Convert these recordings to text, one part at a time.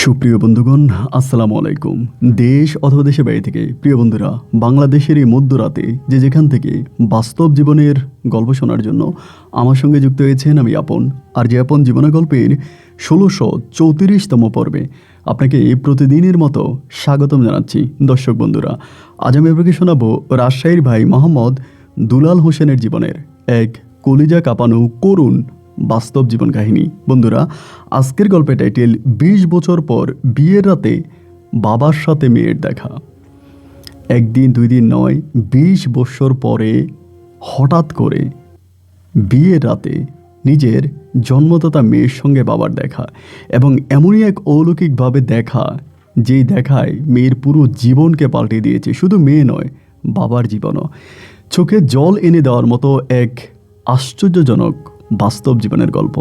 সুপ্রিয় বন্ধুগণ, আসসালামু আলাইকুম। দেশ অথবা দেশের বাইরে থেকে প্রিয় বন্ধুরা, বাংলাদেশের এই মধ্যরাতে যে যেখান থেকে বাস্তব জীবনের গল্প শোনার জন্য আমার সঙ্গে যুক্ত হয়েছেন আমি আপন। আর যে আপন জীবনের গল্পের ১৬৩৪তম পর্বে আপনাকে প্রতিদিনের মতো স্বাগতম জানাচ্ছি। দর্শক বন্ধুরা, আজ আমি আপনাকে শোনাবো রাজশাহীর ভাই মোহাম্মদ দুলাল হোসেনের জীবনের এক কলিজা কাঁপানো করুণ বাস্তব জীবন কাহিনী। বন্ধুরা, আজকের গল্পের টাইটেল ২০ বছর পর বিয়ের রাতে বাবার সাথে মেয়ের দেখা। একদিন দুই দিন নয়, ২০ বছর পরে হঠাৎ করে বিয়ের রাতে নিজের জন্মদাতা মেয়ের সঙ্গে বাবার দেখা, এবং এমনই এক অলৌকিকভাবে দেখা যেই দেখায় মেয়ের পুরো জীবনকে পাল্টে দিয়েছে। শুধু মেয়ে নয়, বাবার জীবনও। চোখে জল এনে দেওয়ার মতো এক আশ্চর্যজনক বাস্তব জীবনের গল্প।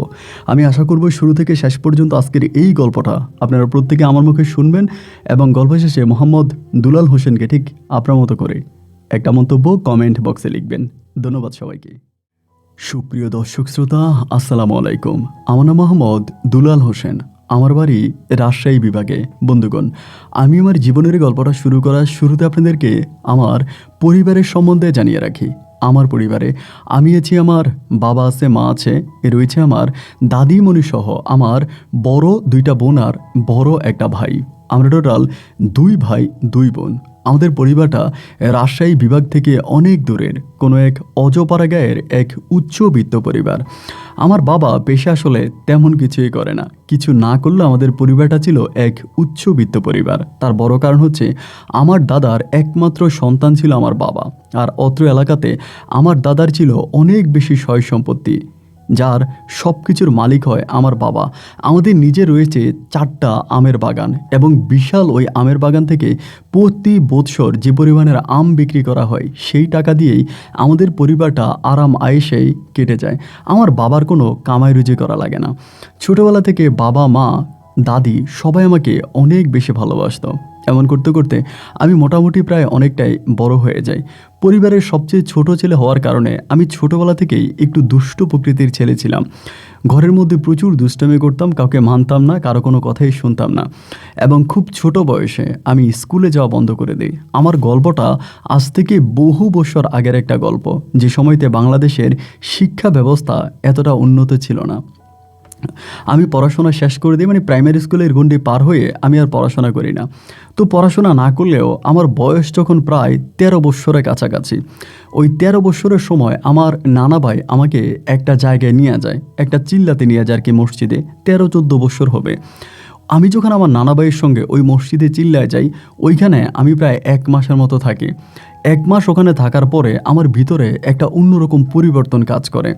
আমি আশা করব শুরু থেকে শেষ পর্যন্ত আজকের এই গল্পটা আপনারা প্রত্যেকে আমার মুখে শুনবেন, এবং গল্প শেষে মোহাম্মদ দুলাল হোসেনকে ঠিক আপনার মতো করে একটা মন্তব্য কমেন্ট বক্সে লিখবেন। ধন্যবাদ সবাইকে। সুপ্রিয় দর্শক শ্রোতা, আসসালামু আলাইকুম। আমার নাম মোহাম্মদ দুলাল হোসেন। আমার বাড়ি রাজশাহী বিভাগে। বন্ধুগণ, আমি আমার জীবনের গল্পটা শুরু করার শুরুতে আপনাদেরকে আমার পরিবারের সম্বন্ধে জানিয়ে রাখি। আমার পরিবারে আমি আছি, আমার বাবা আছে, মা আছে, রয়েছে আমার দাদিমণি সহ আমার বড় দুইটা বোন আর বড় একটা ভাই। আমরা টোটাল 2 ভাই 2 বোন। আমাদের পরিবারটা রাজশাহী বিভাগ থেকে অনেক দূরের কোনো এক অজপাড়া গায়ের এক উচ্চবিত্ত পরিবার। আমার বাবা পেশা আসলে তেমন কিছুই করে না। কিছু না করলে আমাদের পরিবারটা ছিল এক উচ্চবিত্ত পরিবার। তার বড় কারণ হচ্ছে আমার দাদার একমাত্র সন্তান ছিল আমার বাবা, আর অত্র এলাকাতে আমার দাদার ছিল অনেক বেশি সয় সম্পত্তি, যার সব কিছুর মালিক হয় আমার বাবা। আমাদের নিজে রয়েছে 4টা আমের বাগান, এবং বিশাল ওই আমের বাগান থেকে প্রতি বৎসর যে পরিমাণের আম বিক্রি করা হয়, সেই টাকা দিয়েই আমাদের পরিবারটা আরাম আয়েশেই কেটে যায়। আমার বাবার কোনো কামাই রুজি করা লাগে না। ছোটোবেলা থেকে বাবা, মা, দাদি সবাই আমাকে অনেক বেশি ভালোবাসতো। এমন করতে করতে আমি মোটামুটি প্রায় অনেকটাই বড় হয়ে যাই। পরিবারের সবচেয়ে ছোট ছেলে হওয়ার কারণে আমি ছোটোবেলা থেকেই একটু দুষ্ট প্রকৃতির ছেলে ছিলাম। ঘরের মধ্যে প্রচুর দুষ্টামি করতাম, কাউকে মানতাম না, কারো কোনো কথাই শুনতাম না, এবং খুব ছোট বয়সে আমি স্কুলে যাওয়া বন্ধ করে দিই। আমার গল্পটা আজ থেকে বহু বছর আগের একটা গল্প, যে সময়তে বাংলাদেশের শিক্ষা ব্যবস্থা এতটা উন্নত ছিল না। আমি পড়াশোনা শেষ করে দিই, মানে প্রাইমারি স্কুলের গণ্ডি পার হয়ে আমি আর পড়াশোনা করি না। তো পড়াশোনা না করলেও আমার বয়স যখন প্রায় 13 বৎসরের কাছাকাছি, ওই 13 বৎসরের সময় আমার নানা ভাই আমাকে একটা জায়গায় নিয়ে যায়, একটা চিল্লাতে নিয়ে যায় আর কি, মসজিদে। 13-14 বৎসর হবে। আমি যখন আমার নানা ভাইয়ের সঙ্গে ওই মসজিদে চিল্লায় যাই, ওইখানে আমি প্রায় 1 মাসের মতো থাকি। 1 মাস ওখানে থাকার পরে আমার ভিতরে একটা অন্যরকম পরিবর্তন কাজ করে।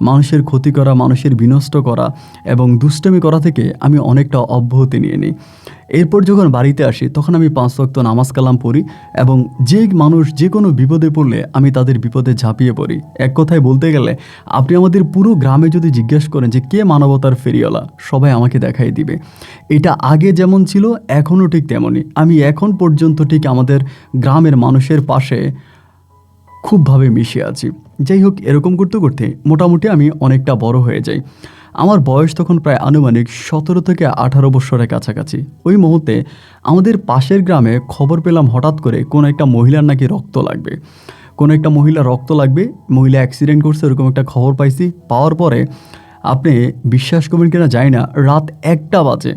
মানুষের ক্ষতি করা, মানুষের বিনষ্ট করা এবং দুষ্টামি করা থেকে আমি অনেকটা অব্যাহতি নিয়ে নিই। এরপর যখন বাড়িতে আসি, তখন আমি 5 ওয়াক্ত নামাজ কালাম পড়ি, এবং যে মানুষ যে কোনো বিপদে পড়লে আমি তাদের বিপদে ঝাঁপিয়ে পড়ি। এক কথায় বলতে গেলে, আপনি আমাদের পুরো গ্রামে যদি জিজ্ঞেস করেন যে কে মানবতার ফেরিওয়ালা, সবাই আমাকে দেখাই দিবে। এটা আগে যেমন ছিল, এখনও ঠিক তেমনই। আমি এখন পর্যন্ত ঠিক আমাদের গ্রামের মানুষের পাশে খুবভাবে মিশে আছি। যাই হোক, এরকম করতে করতে মোটামুটি আমি অনেকটা বড় হয়ে যাই। আমার বয়স তখন প্রায় আনুমানিক 17 থেকে 18 বছরের কাছাকাছি। ওই মুহূর্তে আমাদের পাশের গ্রামে খবর পেলাম হঠাৎ করে কোনো একটা মহিলার নাকি রক্ত লাগবে। কোনো একটা মহিলা রক্ত লাগবে, মহিলা অ্যাক্সিডেন্ট করছে, এরকম একটা খবর পাইছি। পাওয়ার পরে আপনি বিশ্বাস করবেন কিনা জানি না, রাত 1টা বাজে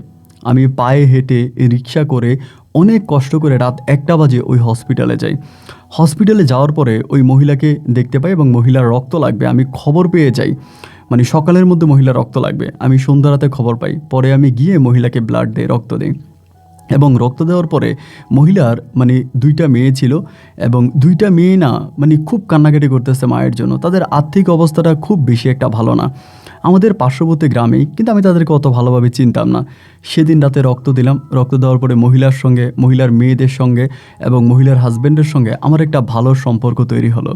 আমি পায়ে হেঁটে রিক্সা করে অনেক কষ্ট করে রাত 1টা বাজে ওই হসপিটালে যাই। হসপিটালে যাওয়ার পরে ওই মহিলাকে দেখতে পাই, এবং মহিলার রক্ত লাগবে। আমি খবর পেয়ে যাই, মানে সকালের মধ্যে মহিলা রক্ত লাগবে। আমি সন্ধ্যা রাতে খবর পাই। পরে আমি গিয়ে মহিলাকে ব্লাড দিই, রক্ত দিই, এবং রক্ত দেওয়ার পরে মহিলার মানে 2টা মেয়ে ছিল, এবং 2টা মেয়ে না মানে খুব কান্নাকাটি করতেছে মায়ের জন্য। তাদের আর্থিক অবস্থাটা খুব বেশি একটা ভালো না, আমাদের পার্শ্ববর্তী গ্রামেই, কিন্তু আমি তাদেরকে অত ভালোভাবে চিনতাম না। সেদিন রাতে রক্ত দিলাম। রক্ত দেওয়ার পরে মহিলার সঙ্গে, মহিলার মেয়েদের সঙ্গে এবং মহিলার হাজব্যান্ডের সঙ্গে আমার একটা ভালো সম্পর্ক তৈরি হলো।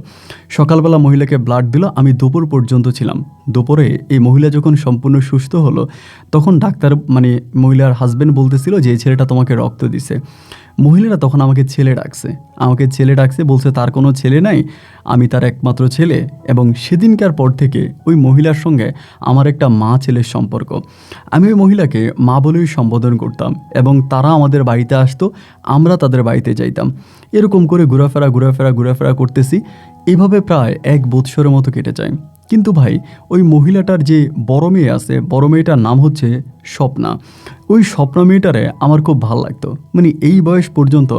সকালবেলা মহিলাকে ব্লাড দিল, আমি দুপুর পর্যন্ত ছিলাম। দুপুরে এই মহিলা যখন সম্পূর্ণ সুস্থ হলো, তখন ডাক্তার মানে মহিলার হাজব্যান্ড বলতেছিল যে এই ছেলেটা তোমাকে রক্ত দিছে। মহিলাটা তখন আমাকে ছেলে ডাকছে, বলছে তার কোনো ছেলে নাই, আমি তার একমাত্র ছেলে। এবং সেদিনকার পর থেকে ওই মহিলার সঙ্গে আমার একটা মা ছেলের সম্পর্ক। আমি ওই মহিলাকে মা বলেই সম্বোধন করতাম এবং তারা আমাদের বাড়িতে আসতো, আমরা তাদের বাড়িতে যাইতাম। এরকম করে ঘোরাফেরা করতেছি। এভাবে প্রায় 1 বৎসরের মতো কেটে যায়। কিন্তু ভাই, ওই মহিলাটার যে বড় মেয়ে আছে, বড় মেয়েটার নাম হচ্ছে স্বপ্না। ওই স্বপ্না মেয়েটারে আমার খুব ভাল লাগতো। মানে এই বয়স পর্যন্ত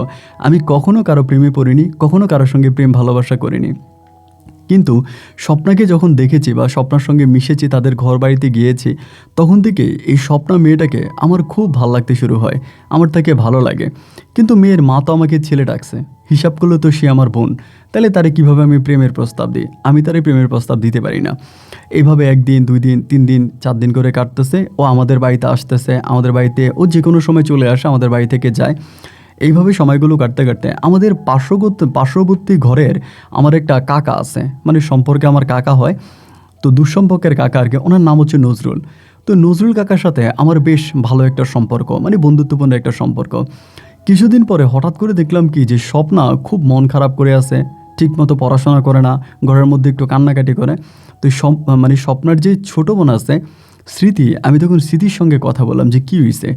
আমি কখনো কারো প্রেমে পড়িনি, কখনো কারোর সঙ্গে প্রেম ভালোবাসা করিনি। কিন্তু স্বপ্নাকে যখন দেখেছি বা স্বপ্নার সঙ্গে মিশেছি, তাদের ঘর বাড়িতে গিয়েছি, তখন থেকে এই স্বপ্না মেয়েটাকে আমার খুব ভালো লাগতে শুরু হয়, আমার তাকে ভালো লাগে। কিন্তু মেয়ের মা তো আমাকে ছেলে ডাকছে, হিসাব করলে তো সে আমার বোন, তাহলে তারে কীভাবে আমি প্রেমের প্রস্তাব দিই? আমি তারে প্রেমের প্রস্তাব দিতে পারি না। এইভাবে 1 দিন 2 দিন 3 দিন 4 দিন করে কাটতেছে। ও আমাদের বাড়িতে আসতেছে, আমাদের বাড়িতে ও যে কোনো সময় চলে আসে, আমাদের বাড়ি থেকে যায়। এইভাবে সময়গুলো কাটতে আমাদের পার্শ্ববর্তী ঘরের আমার একটা কাকা আছে, মানে সম্পর্কে আমার কাকা হয়, তো দুঃসম্পর্কের কাকা আর কি। ওনার নাম হচ্ছে নজরুল। তো নজরুল কাকার সাথে আমার বেশ ভালো একটা সম্পর্ক, মানে বন্ধুত্বপূর্ণ একটা সম্পর্ক। কিছুদিন পরে হঠাৎ করে দেখলাম কি যে স্বপ্না খুব মন খারাপ করে আছে, ঠিকমতো পড়াশোনা করে না, ঘরের মধ্যে একটু কান্নাকাটি করে। তো মানে স্বপ্নার যে ছোটো বোন আছে স্মৃতি, আমি তখন স্মৃতির সঙ্গে কথা বললাম যে কী হয়েছে,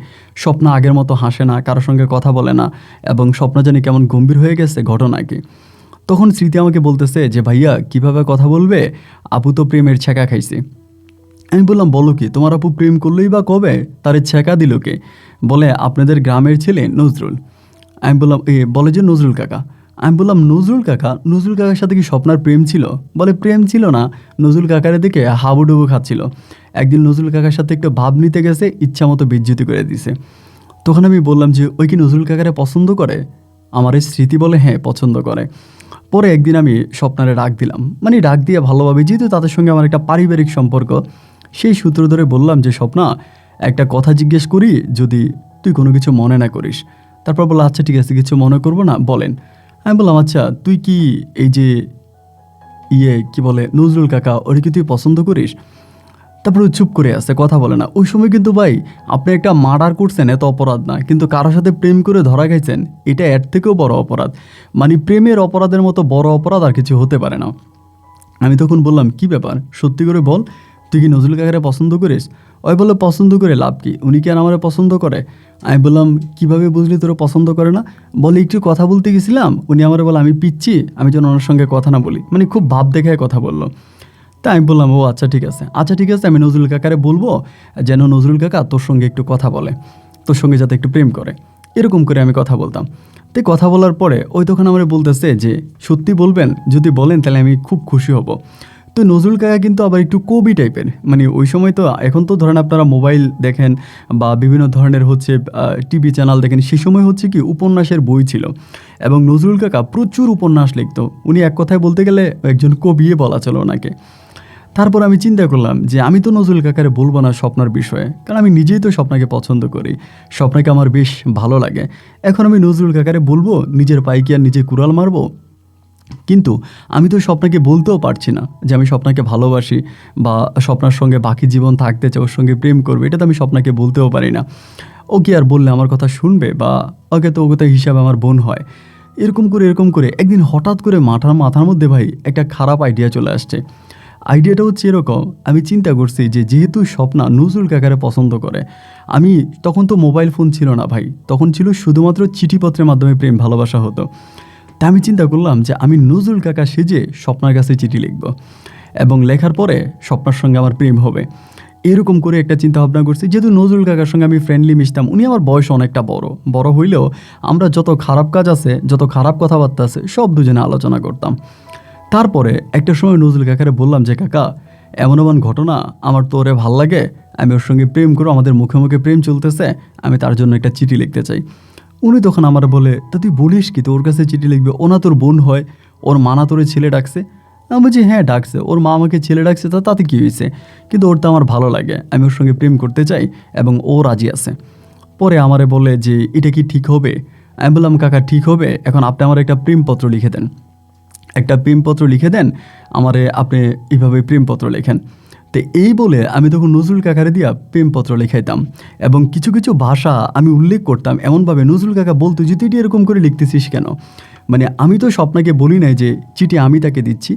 স্বপ্না আগের মতো হাসে না, কারোর সঙ্গে কথা বলে না, এবং স্বপ্না জানি কেমন গম্ভীর হয়ে গেছে, ঘটনা কি? তখন স্মৃতি আমাকে বলতেছে যে ভাইয়া কীভাবে কথা বলবে, আপু তো প্রেমের ছ্যাঁকা খাইছে। আমি বললাম বলো কি, তোমার আপু প্রেম করলেই বা কবে, তারে ছ্যাঁকা দিল কে? বলে আপনাদের গ্রামের ছেলে নজরুল। আমি বললাম বলে যে নজরুল কাকা। আমি বললাম নজরুল কাকার সাথে কি স্বপ্নার প্রেম ছিল? বলে প্রেম ছিল না, নজরুল কাকার দিকে হাবুডুবু খাচ্ছিল। একদিন নজরুল কাকার সাথে একটু ভাব নিতে গেছে, ইচ্ছা মতো বেজ্জতি করে দিছে। তখন আমি বললাম যে ওই কি নজরুল কাকারে পছন্দ করে? আমার এই স্মৃতি বলে হ্যাঁ পছন্দ করে। পরে একদিন আমি স্বপ্নারে ডাক দিলাম, মানে ডাক দিয়ে ভালোভাবে, যেহেতু তাদের সঙ্গে আমার একটা পারিবারিক সম্পর্ক, সেই সূত্র ধরে বললাম যে স্বপ্না, একটা কথা জিজ্ঞেস করি, যদি তুই কোনো কিছু মনে না করিস। তারপর বললো আচ্ছা ঠিক আছে, কিছু মনে করবো না, বলেন। আমি বললাম আচ্ছা তুই কি এই যে কি বলে নজরুল কাকা, ওরে কি তুই পছন্দ করিস? তারপরে চুপ করে আছে, কথা বলে না। ওই সময় কিন্তু ভাই, আপনি একটা মার্ডার করছেন, এত অপরাধ না, কিন্তু কারোর সাথে প্রেম করে ধরা খাইছেন, এটা এর থেকেও বড় অপরাধ। মানে প্রেমের অপরাধের মতো বড় অপরাধ আর কিছু হতে পারে না। আমি তখন বললাম কি ব্যাপার, সত্যি করে বল, তুই কি নজরুল কাকারে পছন্দ করিস? ওই বলে পছন্দ করে লাভ কি, উনি কি আর আমারে পছন্দ করে? আমি বললাম কীভাবে বুঝলি তোরা পছন্দ করে না? বলে একটু কথা বলতে গেছিলাম, উনি আমারে বলে আমি পিচ্ছি, আমি যেন ওনার সঙ্গে কথা না বলি, মানে খুব ভাব দেখায় কথা বললো। তাই আমি বললাম ও আচ্ছা ঠিক আছে, আমি নজরুল কাকারে বলবো যেন নজরুল কাকা তোর সঙ্গে একটু কথা বলে, তোর সঙ্গে যাতে একটু প্রেম করে। এরকম করে আমি কথা বলতাম। তো কথা বলার পরে ওই তখন আমার বলতেছে যে সত্যি বলবেন, যদি বলেন তাহলে আমি খুব খুশি হব। তো নজরুল কাকা কিন্তু আবার একটু কবি টাইপের, মানে ওই সময় তো, এখন তো ধরেন আপনারা মোবাইল দেখেন বা বিভিন্ন ধরনের হচ্ছে টিভি চ্যানেল দেখেন, সে সময় হচ্ছে কি উপন্যাসের বই ছিল, এবং নজরুল কাকা প্রচুর উপন্যাস লিখতো। উনি এক কথায় বলতে গেলে একজন কবিয়ে বলা চলো ওনাকে। তারপর আমি চিন্তা করলাম যে আমি তো নজরুল কাকারে বলবো না স্বপ্নার বিষয়ে, কারণ আমি নিজেই তো স্বপ্নাকে পছন্দ করি, স্বপ্নাকে আমার বেশ ভালো লাগে। এখন আমি নজরুল কাকারে বলবো, নিজের পায়ে কি আর নিজে কুড়াল মারবো? কিন্তু আমি তো স্বপ্নাকে বলতেও পারছি না যে আমি স্বপ্নাকে ভালোবাসি বা স্বপ্নার সঙ্গে বাকি জীবন থাকতে চাই, ওর সঙ্গে প্রেম করবে, এটা তো আমি স্বপ্নাকে বলতেও পারি না। ও কি আর বললে আমার কথা শুনবে, বা ওকে তো ওকে হিসাবে আমার বোন হয়। এরকম করে একদিন হঠাৎ করে মাথার মধ্যে ভাই একটা খারাপ আইডিয়া চলে আসছে। আইডিয়াটা হচ্ছে এরকম, আমি চিন্তা করছি যে যেহেতু স্বপ্না নজরুল কাকারে পছন্দ করে, আমি তখন তো মোবাইল ফোন ছিল না ভাই, তখন ছিল শুধুমাত্র চিঠিপত্রের মাধ্যমে প্রেম ভালোবাসা হতো। তাই আমি চিন্তা করলাম যে আমি নজরুল কাকা সেজে স্বপ্নার কাছে চিঠি লিখব, এবং লেখার পরে স্বপ্নার সঙ্গে আমার প্রেম হবে। এরকম করে একটা চিন্তা ভাবনা করছি। যেহেতু নজরুল কাকার সঙ্গে আমি ফ্রেন্ডলি মিশতাম, উনি আমার বয়স অনেকটা বড় হইলেও আমরা যত খারাপ কাজ আছে, যত খারাপ কথাবার্তা আছে, সব দুজনে আলোচনা করতাম। তারপরে একটা সময় নজরুল কাকারে বললাম যে কাকা, এমন ঘটনা, আমার তো ওরে ভাল লাগে, আমি ওর সঙ্গে প্রেম করো, আমাদের মুখে মুখে প্রেম চলতেছে, আমি তার জন্য একটা চিঠি লিখতে চাই। উনি তখন আমার বলে, তা তুই বলিস কি, তো ওর কাছে চিঠি লিখবে, ও না তোর বোন হয়, ওর মা না তোরে ছেলে ডাকছে? আমি বলছি হ্যাঁ ডাকছে, ওর মা আমাকে ছেলে ডাকছে, তাতে কী হয়েছে, কিন্তু ওর তো আমার ভালো লাগে, আমি ওর সঙ্গে প্রেম করতে চাই এবং ও রাজি আছে। পরে আমারে বলে যে এটা কি ঠিক হবে? আমি বললাম কাকা ঠিক হবে, এখন আপনি আমার একটা প্রেমপত্র লিখে দেন, আমারে আপনি এইভাবে প্রেমপত্র লেখেন। তো এই বলে আমি তখন নজরুল কাকারে দিয়া প্রেমপত্র লেখাইতাম এবং কিছু কিছু ভাষা আমি উল্লেখ করতাম এমনভাবে নজরুল কাকা বলতো যে তুই এরকম করে লিখতেছিস কেন। মানে আমি তো স্বপ্নাকে বলি নাই যে চিঠি আমি তাকে দিচ্ছি,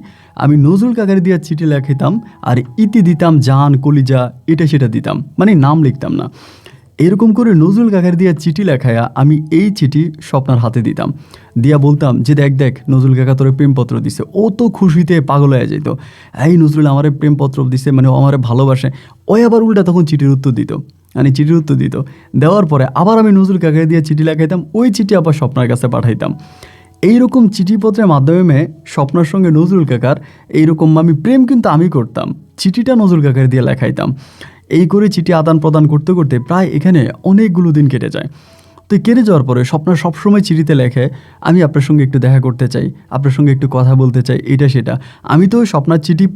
আমি নজরুল কাকারে দিয়া চিঠি লেখাইতাম আর ইতি দিতাম, জান কলিজা এটা সেটা দিতাম, মানে নাম লিখতাম না। এরকম করে নজরুল কাকার দিয়া চিঠি লেখায়া আমি এই চিঠি স্বপ্নার হাতে দিতাম, দিয়া বলতাম যে দেখ দেখ নজরুল কাকা তোরে প্রেমপত্র দিছে। ও তো খুশিতে পাগল হয়ে যেত, এই নজরুল আমারে প্রেমপত্র দিছে, মানে ও আমারে ভালোবাসে। ওই আবার উল্টা তখন চিঠির উত্তর দিত, মানে চিঠির উত্তর দিত, দেওয়ার পরে আবার আমি নজরুল কাকারে দিয়ে চিঠি লেখাইতাম, ওই চিঠি আবার স্বপ্নার কাছে পাঠাইতাম। এইরকম চিঠিপত্রের মাধ্যমে স্বপ্নার সঙ্গে নজরুল কাকার এইরকম আমি প্রেম কিন্তু আমি করতাম, চিঠিটা নজরুল কাকার দিয়ে লেখাইতাম। এই করে চিঠি আদান প্রদান করতে করতে প্রায় এখানে অনেকগুলো দিন কেটে যায়। তো কেটে যাওয়ার পরে স্বপ্নার সবসময় চিঠিতে লেখে আমি আপনার সঙ্গে একটু দেখা করতে চাই, আপনার সঙ্গে একটু কথা বলতে চাই, এটা সেটা। আমি তো স্বপ্নার চিঠি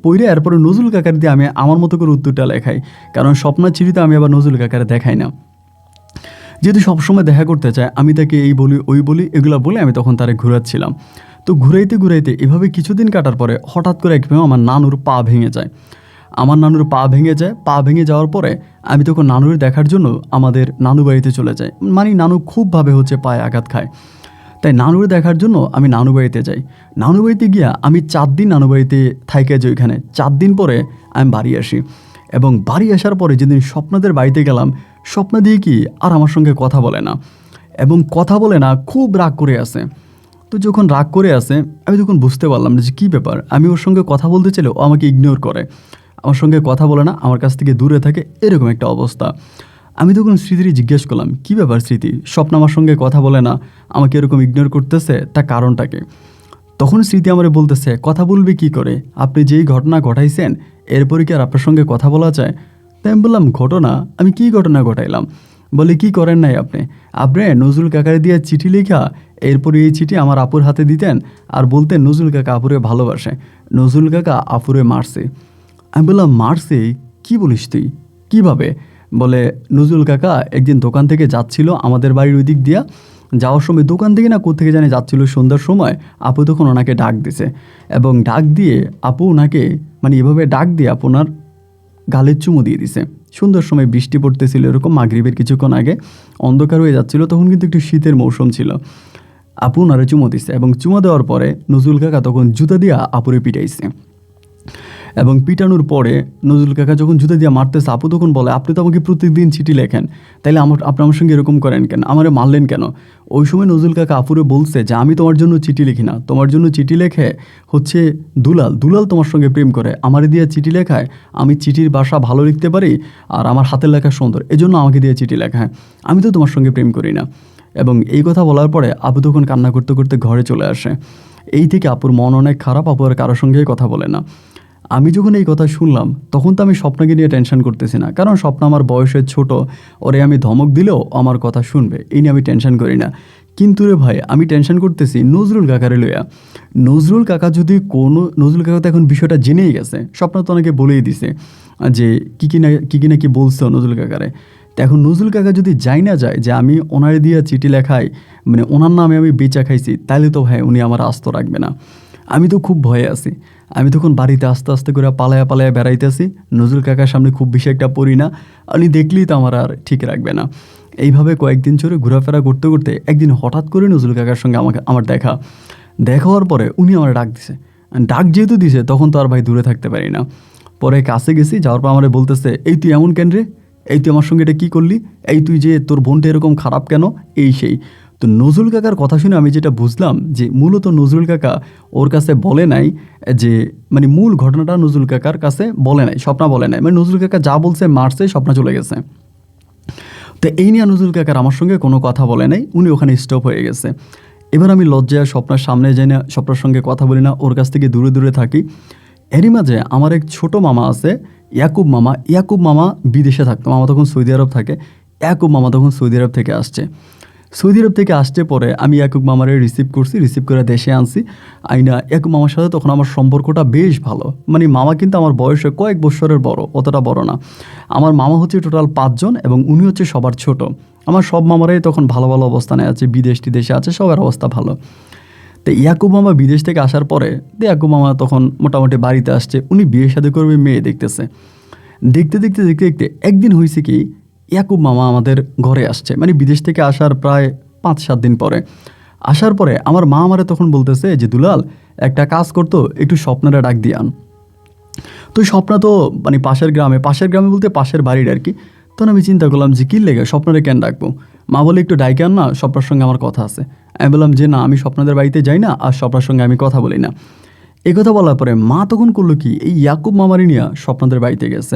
পড়ে এরপরে নজরুল কাকার দিয়ে আমি আমার মতো করে উত্তরটা লেখাই, কারণ স্বপ্নার চিঠিতে আমি আবার নজরুল কাকারে দেখাই না। যেহেতু সবসময় দেখা করতে চায় আমি তাকে এই বলি ওই বলি এগুলো বলে আমি তখন তারে ঘুরাচ্ছিলাম। তো ঘুরাইতে ঘুরাইতে এভাবে কিছুদিন কাটার পরে হঠাৎ করে একভাবে আমার নানুর পা ভেঙে যায়। আমার নানুর পা ভেঙে যায়, পা ভেঙে যাওয়ার পরে আমি তখন নানুর দেখার জন্য আমাদের নানু বাড়িতে চলে যাই। মানে নানু খুবভাবে পায়ে আঘাত খায়, তাই নানুর দেখার জন্য আমি নানু বাড়িতে যাই। নানু বাড়িতে গিয়া আমি 4 দিন নানু বাড়িতে থাইকে যাই। ওইখানে 4 দিন পরে আমি বাড়ি আসি এবং বাড়ি আসার পরে যেদিন স্বপ্নাদের বাড়িতে গেলাম, স্বপ্না দিয়ে কি আর আমার সঙ্গে কথা বলে না এবং কথা বলে না, খুব রাগ করে আছে। তো যখন রাগ করে আসে আমি তখন বুঝতে পারলাম না যে কী ব্যাপার, আমি ওর সঙ্গে কথা বলতে চাইলেও ও আমাকে ইগনোর করে, আমার সঙ্গে কথা বলে না, আমার কাছ থেকে দূরে থাকে, এরকম একটা অবস্থা। আমি তখন স্মৃতির জিজ্ঞেস করলাম কী ব্যাপার স্মৃতি, স্বপ্ন আমার সঙ্গে কথা বলে না, আমাকে এরকম ইগনোর করতেছে, তার কারণটাকে। তখন স্মৃতি আমারে বলতেছে কথা বলবে কি করে, আপনি যেই ঘটনা ঘটাইছেন এরপরে কি আর আপনার সঙ্গে কথা বলা যায়। তাই আমি বললাম ঘটনা, আমি কী ঘটনা ঘটাইলাম। বলে কি করেন নাই আপনি, আপনি নজরুল কাকারে দিয়ে চিঠি লেখা এরপরে এই চিঠি আমার আপুর হাতে দিতেন আর বলতেন নজরুল কাকা আপুরে ভালোবাসে, নজরুল কাকা আপুরে মারছে। আমি বললাম মারছে, কি বলিস তুই, কীভাবে? বলে নজরুল কাকা একদিন দোকান থেকে যাচ্ছিল আমাদের বাড়ির ওই দিক দিয়া, যাওয়ার সময় দোকান থেকে না কোত্থেকে জানি যাচ্ছিল, সন্ধ্যার সময় আপু তখন ওনাকে ডাক দিছে এবং ডাক দিয়ে আপু ওনাকে মানে এভাবে ডাক দিয়ে আপনার গালের চুমু দিয়ে দিছে। সন্ধ্যার সময় বৃষ্টি পড়তেছিল, এরকম মাগরিবের কিছুক্ষণ আগে অন্ধকার হয়ে যাচ্ছিল, তখন কিন্তু একটু শীতের মৌসুম ছিল। আপু ওনারে চুমু দিছে এবং চুমু দেওয়ার পরে নজরুল কাকা তখন জুতা দিয়া আপুরে পিটাইছে এবং পিটানোর পরে নজরুল কাকা যখন জুতা দিয়ে মারতেছে, আপু তখন বলে আপনি তো আমাকে প্রত্যেকদিন চিঠি লেখেন, তাইলে আপনি আমার সঙ্গে এরকম করেন কেন, আমারে মারলেন কেন? ওই সময় নজরুল কাকা আপুরে বলছে যে আমি তোমার জন্য চিঠি লিখি না, তোমার জন্য চিঠি লেখে দুলাল, দুলাল তোমার সঙ্গে প্রেম করে, আমারে দিয়ে চিঠি লেখায়, আমি চিঠির ভাষা ভালো লিখতে পারি আর আমার হাতের লেখা সুন্দর, এজন্য আমাকে দিয়ে চিঠি লেখায়, আমি তো তোমার সঙ্গে প্রেম করি না। এবং এই কথা বলার পরে আপু তখন কান্না করতে করতে ঘরে চলে আসে। এই থেকে আপুর মন অনেক খারাপ, আপু আর কারোর সঙ্গেই কথা বলে না। আমি যখন এই কথা শুনলাম তখন তো আমি স্বপ্নকে নিয়ে টেনশন করতেছি না, কারণ স্বপ্ন আমার বয়সের ছোট, ওরে আমি ধমক দিলেও আমার কথা শুনবে, এই নিয়ে আমি টেনশন করি না। কিন্তু রে ভাই আমি টেনশন করতেছি নজরুল কাকারে লইয়া। নজরুল কাকা যদি নজরুল কাকা তো এখন বিষয়টা জেনেই গেছে, স্বপ্ন তো অনেকে বলেই দিছে যে কী কি বলছে নজরুল কাকারে। তো এখন নজরুল কাকা যদি যাই না যায় যে আমি ওনারে দিয়ে চিঠি লেখাই, মানে ওনার নামে আমি বেচা খাইছি, তাহলে তো ভাই উনি আমার আস্ত রাখবে না। আমি তো খুব ভয়ে আছি। আমি তখন বাড়িতে আস্তে আস্তে করে পালায়া পালায়া বেড়াইতেছি, নজরুল কাকার সামনে খুব বেশি একটা পড়ি না, উনি দেখলেই তো আমার আর ঠিক রাখবে না। এইভাবে কয়েকদিন ধরে ঘোরাফেরা করতে করতে একদিন হঠাৎ করে নজরুল কাকার সঙ্গে আমার দেখা হওয়ার পরে উনি আমার ডাক দিছে। ডাক যেহেতু দিছে তখন তো আর ভাই দূরে থাকতে পারি না। পরে কাছে গেছি, যাওয়ার পর আমার বলতেছে এই তুই এমন কেন রে, এই তুই আমার সঙ্গে এটা কী করলি, এই তুই যে তোর বোনটা এরকম খারাপ কেন, এই সেই। তো নজরুল কাকার কথা শুনে আমি যেটা বুঝলাম যে মূলত নজরুল কাকা ওর কাছে বলে নাই, যে মানে মূল ঘটনাটা নজরুল কাকার কাছে বলে নাই, স্বপ্না বলে নাই, মানে নজরুল কাকা যা বলছে মারছে, স্বপ্না চলে গেছে। তো এই নিয়ে নজরুল কাকার আমার সঙ্গে কোনো কথা বলে নাই, উনি ওখানে স্টপ হয়ে গেছে। এবার আমি লজ্জায় স্বপ্নার সামনে যাই না, স্বপ্নার সঙ্গে কথা বলি না, ওর কাছ থেকে দূরে দূরে থাকি। এরই মাঝে আমার এক ছোট মামা আছে, ইয়াকুব মামা বিদেশে থাকতো, মামা তখন সৌদি আরব থাকে। ইয়াকুব মামা তখন সৌদি আরব থেকে আসছে পরে আমি ইয়াকুব মামারে রিসিভ করে দেশে আনছি। আইনা ইয়াকুব মামার সাথে তখন আমার সম্পর্কটা বেশ ভালো, মানে মামা কিন্তু আমার বয়সে কয়েক বছরের বড়, অতটা বড় না। আমার মামা হচ্ছে টোটাল 5 জন এবং উনি হচ্ছে সবার ছোট। আমার সব মামারাই তখন ভালো ভালো অবস্থানে আছে, বিদেশে আছে, সবার অবস্থা ভালো। তো ইয়াকুব মামা বিদেশ থেকে আসার পরে ইয়াকুব মামা তখন মোটামুটি বাড়িতে আসছে, উনি বিয়ে শাদী করবে, মেয়ে দেখতেছে। দেখতে দেখতে দেখতে দেখতে একদিন হয়েছে কি, ইয়াকুব মামা আমাদের ঘরে আসছে, মানে বিদেশ থেকে আসার প্রায় 5-7 দিন পরে। আসার পরে আমার মা আমারে তখন বলতেছে যে দুলাল একটা কাজ করতো, একটু স্বপ্নারে ডাক দিয়ে আন। তো স্বপ্না তো মানে পাশের গ্রামে বলতে পাশের বাড়ির আর কি। তখন আমি চিন্তা করলাম যে কী লেগে স্বপ্নারে কেন ডাকবো। মা বলে একটু ডাইকে আন না, স্বপ্নার সঙ্গে আমার কথা আছে। আমি বললাম যে না, আমি স্বপ্নাদের বাড়িতে যাই না, আর স্বপ্নার সঙ্গে আমি কথা বলি না। এই কথা বলার পরে মা তখন করলো কি, এই ইয়াকুব মামারি নিয়ে স্বপ্নাদের বাড়িতে গেছে।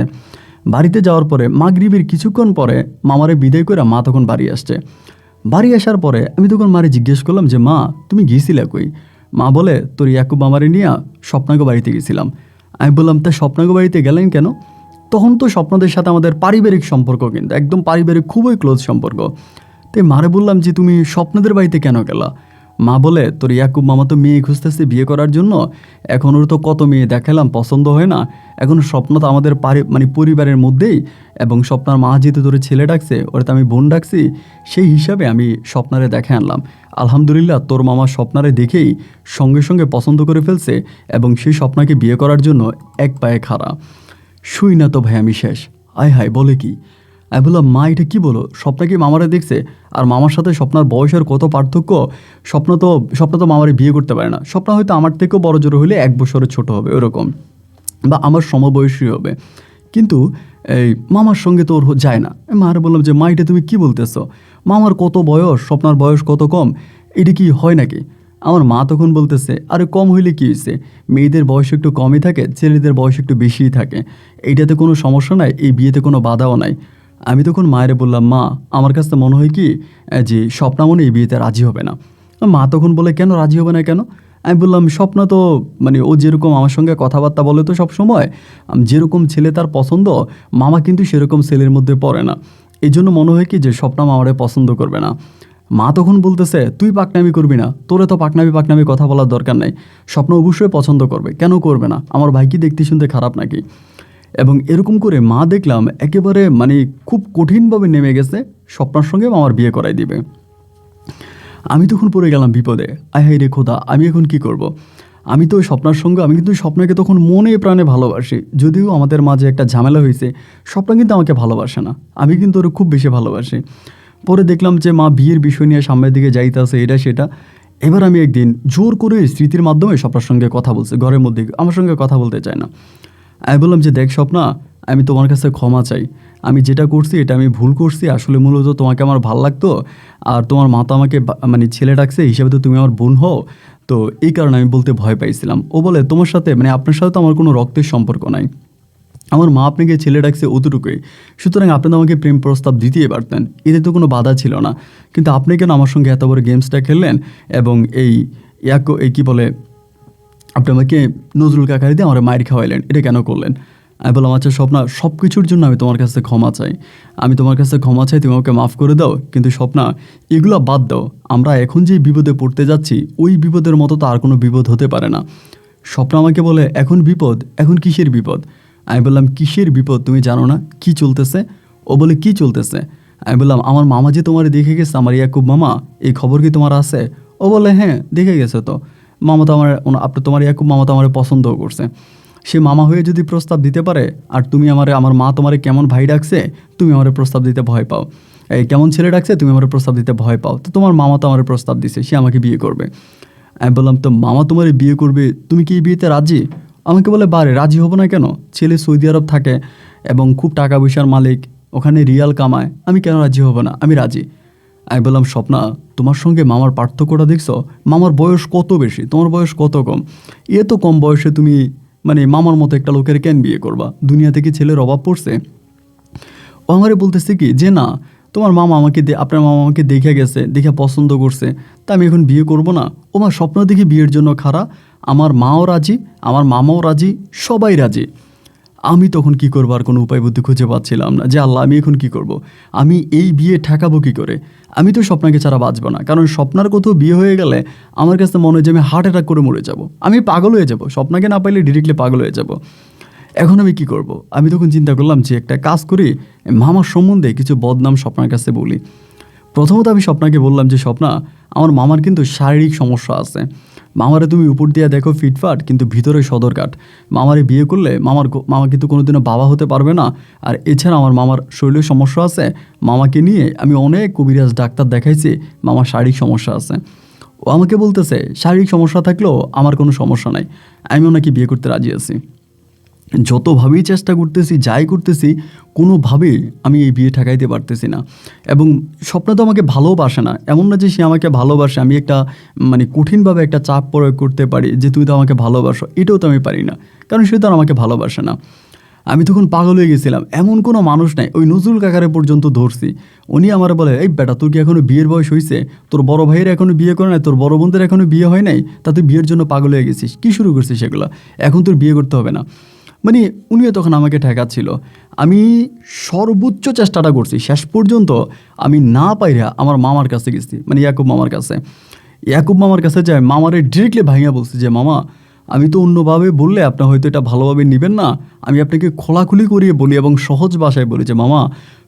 বাড়িতে যাওয়ার পরে মাগরিবের কিছুক্ষণ পরে মামারে বিদায় করে মা তখন বাড়ি আসছে। বাড়ি আসার পরে আমি তখন মারে জিজ্ঞেস করলাম যে মা তুমি গিয়েছিলে কই? মা বলে তোর ইয়াকুব মামারে নিয়ে স্বপ্নাগো বাড়িতে গেছিলাম। আমি বললাম তা স্বপ্নাগো বাড়িতে গেলেন কেন? তখন তো স্বপ্নদের সাথে আমাদের পারিবারিক সম্পর্ক, কিন্তু একদম পারিবারিক খুবই ক্লোজ সম্পর্ক। তাই মারে বললাম যে তুমি স্বপ্নদের বাড়িতে কেন গেলা? মা বলে তোর ইয়াকুব মামা তো মেয়ে খুঁজতেছে বিয়ে করার জন্য, এখন ওর তো কত মেয়ে দেখালাম, পছন্দ হয় না। এখন স্বপ্ন তো আমাদের মানে পরিবারের মধ্যেই, এবং স্বপ্নার মা যেহেতু তোর ছেলে ডাকছে, ওরা তো আমি বোন ডাকছি, সেই হিসাবে আমি স্বপ্নারে দেখে আনলাম। আলহামদুলিল্লাহ তোর মামা স্বপ্নারে দেখেই সঙ্গে সঙ্গে পছন্দ করে ফেলছে, এবং সেই স্বপ্নাকে বিয়ে করার জন্য এক পায়ে খাড়া। শুই না তো ভাই আমি শেষ। আয় হায় বলে কি? আমি বললাম মা এটা কী বলো, স্বপ্না কি মামারে দেখছে? আর মামার সাথে স্বপ্নার বয়সের কত পার্থক্য! স্বপ্ন তো মামারে বিয়ে করতে পারে না। স্বপ্ন হয়তো আমার থেকেও বড় জোর হলে 1 বছরের ছোট হবে ওরকম, বা আমার সমবয়সী হবে, কিন্তু এই মামার সঙ্গে তো ওর যায় না। মারে বললাম যে মা এটা তুমি কী বলতেছো? মামার কত বয়স, স্বপ্নার বয়স কত কম, এটা কি হয় নাকি? আমার মা তখন বলতেছে আরে কম হইলে কী হয়েছে, মেয়েদের বয়স একটু কমই থাকে, ছেলেদের বয়স একটু বেশিই থাকে, এইটাতে কোনো সমস্যা নাই, এই বিয়েতে কোনো বাধাও নাই। আমি তখন মায়েরে বললাম মা আমার কাছে মনে হয় কি যে স্বপ্না মনে এই বিয়েতে রাজি হবে না। মা তখন বলে কেন রাজি হবে না কেন? আমি বললাম স্বপ্না তো মানে ও যেরকম আমার সঙ্গে কথাবার্তা বলে তো সব সময়, যেরকম ছেলে তার পছন্দ, মামা কিন্তু সেরকম ছেলের মধ্যে পড়ে না। এই জন্য মনে হয় কি যে স্বপ্না মামারে পছন্দ করবে না। মা তখন বলতেছে তুই পাকনামি করবি না, তোরে তো পাকনামি কথা বলার দরকার নাই, স্বপ্ন অবশ্যই পছন্দ করবে, কেন করবে না? আমার ভাই কি দেখতে শুনতে খারাপ নাকি? এবং এরকম করে মা দেখলাম একেবারে মানে খুব কঠিনভাবে নেমে গেছে স্বপ্নার সঙ্গে আমার বিয়ে করাই দিবে। আমি তখন পড়ে গেলাম বিপদে। আয় হায় রে খোদা, আমি এখন কি করব? আমি তো স্বপ্নার সঙ্গে, আমি কিন্তু স্বপ্নাকে তখন মনে প্রাণে ভালোবাসি, যদিও আমাদের মাঝে একটা ঝামেলা হয়েছে। স্বপ্না কিন্তু আমাকে ভালোবাসে না, আমি কিন্তু ওর খুব বেশি ভালোবাসি। পরে দেখলাম যে মা বিয়ের বিষয় নিয়ে সামনের দিকে যাইতেছে, এটা সেটা। এবার আমি একদিন জোর করে স্মৃতির মাধ্যমে স্বপ্নার সঙ্গে কথা বলছি, ঘরের মধ্যে আমার সঙ্গে কথা বলতে চায় না। আমি বললাম যে দেখ স্বপ্না, আমি তোমার কাছে ক্ষমা চাই, আমি যেটা করছি এটা আমি ভুল করছি, আসলে মূলত তোমাকে আমার ভাল লাগতো, আর তোমার মা তো আমাকে মানে ছেলে ডাকছে হিসাবে তো তুমি আমার বোন হও, তো এই কারণে আমি বলতে ভয় পাইছিলাম। ও বলে তোমার সাথে মানে আপনার সাথে তো আমার কোনো রক্তের সম্পর্ক নাই, আমার মা আপনাকে ছেলে ডাকছে অতটুকুই, সুতরাং আপনি তো আমাকে প্রেম প্রস্তাব দিতেই পারতেন, এতে তো কোনো বাধা ছিল না, কিন্তু আপনি কেন আমার সঙ্গে এত বড় গেমসটা খেললেন, এবং এই কী বলে আপনি আমাকে নজরুল কাকারি দিয়ে আমার মায়ের খাওয়াইলেন, এটা কেন করলেন? আমি বললাম আচ্ছা স্বপ্না, সব কিছুর জন্য আমি তোমার কাছে ক্ষমা চাই, আমি তোমার কাছে ক্ষমা চাই, তুমি আমাকে মাফ করে দাও, কিন্তু স্বপ্না এগুলো বাদ দাও, আমরা এখন যে বিপদে পড়তে যাচ্ছি ওই বিপদের মতো তো আর কোনো বিপদ হতে পারে না। স্বপ্না আমাকে বলে এখন বিপদ? এখন কিসের বিপদ? আমি বললাম কিসের বিপদ তুমি জানো না, কি চলতেছে? ও বলে কি চলতেছে? আমি বললাম আমার মামা যে তোমার দেখে গেছে, আমার ইয়াকুব মামা, এই খবর কি তোমার আছে? ও বলে হ্যাঁ দেখে গেছে তো, মামা তো আমার তোমার ইয়াকুব মামা তো আমার পছন্দও করছে, সে মামা হয়ে যদি প্রস্তাব দিতে পারে, আর তুমি আমার মা তোমারে কেমন ভাই ডাকছে, তুমি আমার প্রস্তাব দিতে ভয় পাও, এই কেমন ছেলে ডাকছে তুমি আমার প্রস্তাব দিতে ভয় পাও, তো তোমার মামা তো আমার প্রস্তাব দিছে, সে আমাকে বিয়ে করবে। আমি বললাম তো মামা তোমার বিয়ে করবে, তুমি কি এই বিয়েতে রাজি? আমাকে বলে বারে রাজি হবো না কেন, ছেলে সৌদি আরব থাকে এবং খুব টাকা পয়সার মালিক, ওখানে রিয়াল কামায়, আমি কেন রাজি হব না, আমি রাজি। আমি বললাম স্বপ্না তোমার সঙ্গে মামার পার্থক্যটা দেখছো, মামার বয়স কত বেশি, তোমার বয়স কত কম, এ তো কম বয়সে তুমি মানে মামার মতো একটা লোকের কেন বিয়ে করবা, দুনিয়া থেকে ছেলের অভাব পড়ছে? ও আমারে বলতেছে কি যে না তোমার মামা আপনার মামা আমাকে দেখে গেছে, দেখে পছন্দ করছে, তা আমি এখন বিয়ে করব না। ও মা স্বপ্ন দেখি বিয়ের জন্য খাড়া, আমার মাও রাজি, আমার মামাও রাজি, সবাই রাজি। আমি তখন কি করবো, আর কোনো উপায় বুদ্ধি খুঁজে পাচ্ছিলাম না যে আল্লাহ আমি এখন কি করব, আমি এই বিয়ে ঠেকাবো কী করে? আমি তো স্বপ্নাকে ছাড়া বাঁচবো না, কারণ স্বপ্নার কোথাও বিয়ে হয়ে গেলে আমার কাছে মনে হয় যে আমি হার্ট অ্যাটাক করে মরে যাব, আমি পাগল হয়ে যাব, স্বপ্নাকে না পাইলে ডিরেক্টলি পাগল হয়ে যাব। এখন আমি কি করব? আমি তখন চিন্তা করলাম যে একটা কাজ করি, মামার সম্বন্ধে কিছু বদনাম স্বপ্নার কাছে বলি। প্রথমত আমি স্বপ্নাকে বললাম যে স্বপ্না আমার মামার কিন্তু শারীরিক সমস্যা আছে, মামারে তুমি উপর দিয়ে দেখো ফিটফাট, কিন্তু ভিতরে সদরকাঠ। মামারে বিয়ে করলে মামা কিন্তু কোনোদিনও বাবা হতে পারবে না। আর এছাড়া আমার মামার শরীরের সমস্যা আছে, মামাকে নিয়ে আমি অনেক কবিরাজ ডাক্তার দেখাইছি, মামার শারীরিক সমস্যা আছে। ও আমাকে বলতেছে শারীরিক সমস্যা থাকলেও আমার কোনো সমস্যা নাই, আমিও নাকি বিয়ে করতে রাজি আছি। যতভাবেই চেষ্টা করতেছি, যাই করতেছি, কোনোভাবেই আমি এই বিয়ে ঠেকাইতে পারতেছি না। এবং স্বপ্ন তো আমাকে ভালোবাসে না, এমন না যে সে আমাকে ভালোবাসে। আমি একটা মানে কঠিনভাবে একটা চাপ প্রয়োগ করতে পারি যে তুই তো আমাকে ভালোবাসো, এটাও তো আমি পারি না, কারণ সে তো আর আমাকে ভালোবাসে না। আমি তখন পাগল হয়ে গেছিলাম, এমন কোনো মানুষ নাই। ওই নজরুল কাকারে পর্যন্ত ধরছি, উনি আমার বলে, এই বেটা তোর কি এখনো বিয়ের বয়স হয়েছে? তোর বড় ভাইয়ের এখনো বিয়ে করে নাই, তোর বড় বোনদের এখনো বিয়ে হয় নাই, তা তুই বিয়ের জন্য পাগল হয়ে গেছিস, কী শুরু করছিস সেগুলো? এখন তোর বিয়ে করতে হবে না। মানে উনিও তখন আমাকে ঠেকাচ্ছিল। আমি সর্বোচ্চ চেষ্টাটা করছি, শেষ পর্যন্ত আমি না পাইরা আমার মামার কাছে গেছি, মানে ইয়াকুব মামার কাছে। ইয়াকুব মামার কাছে যাই, মামারে ডিরেক্টলি ভাঙিয়া বলছি যে মামা, আমি তো অন্যভাবে বললে আপনি হয়তো এটা ভালোভাবে নেবেন না, আমি আপনাকে খোলাখুলি করিয়ে বলি এবং সহজ ভাষায় বলি যে মামা,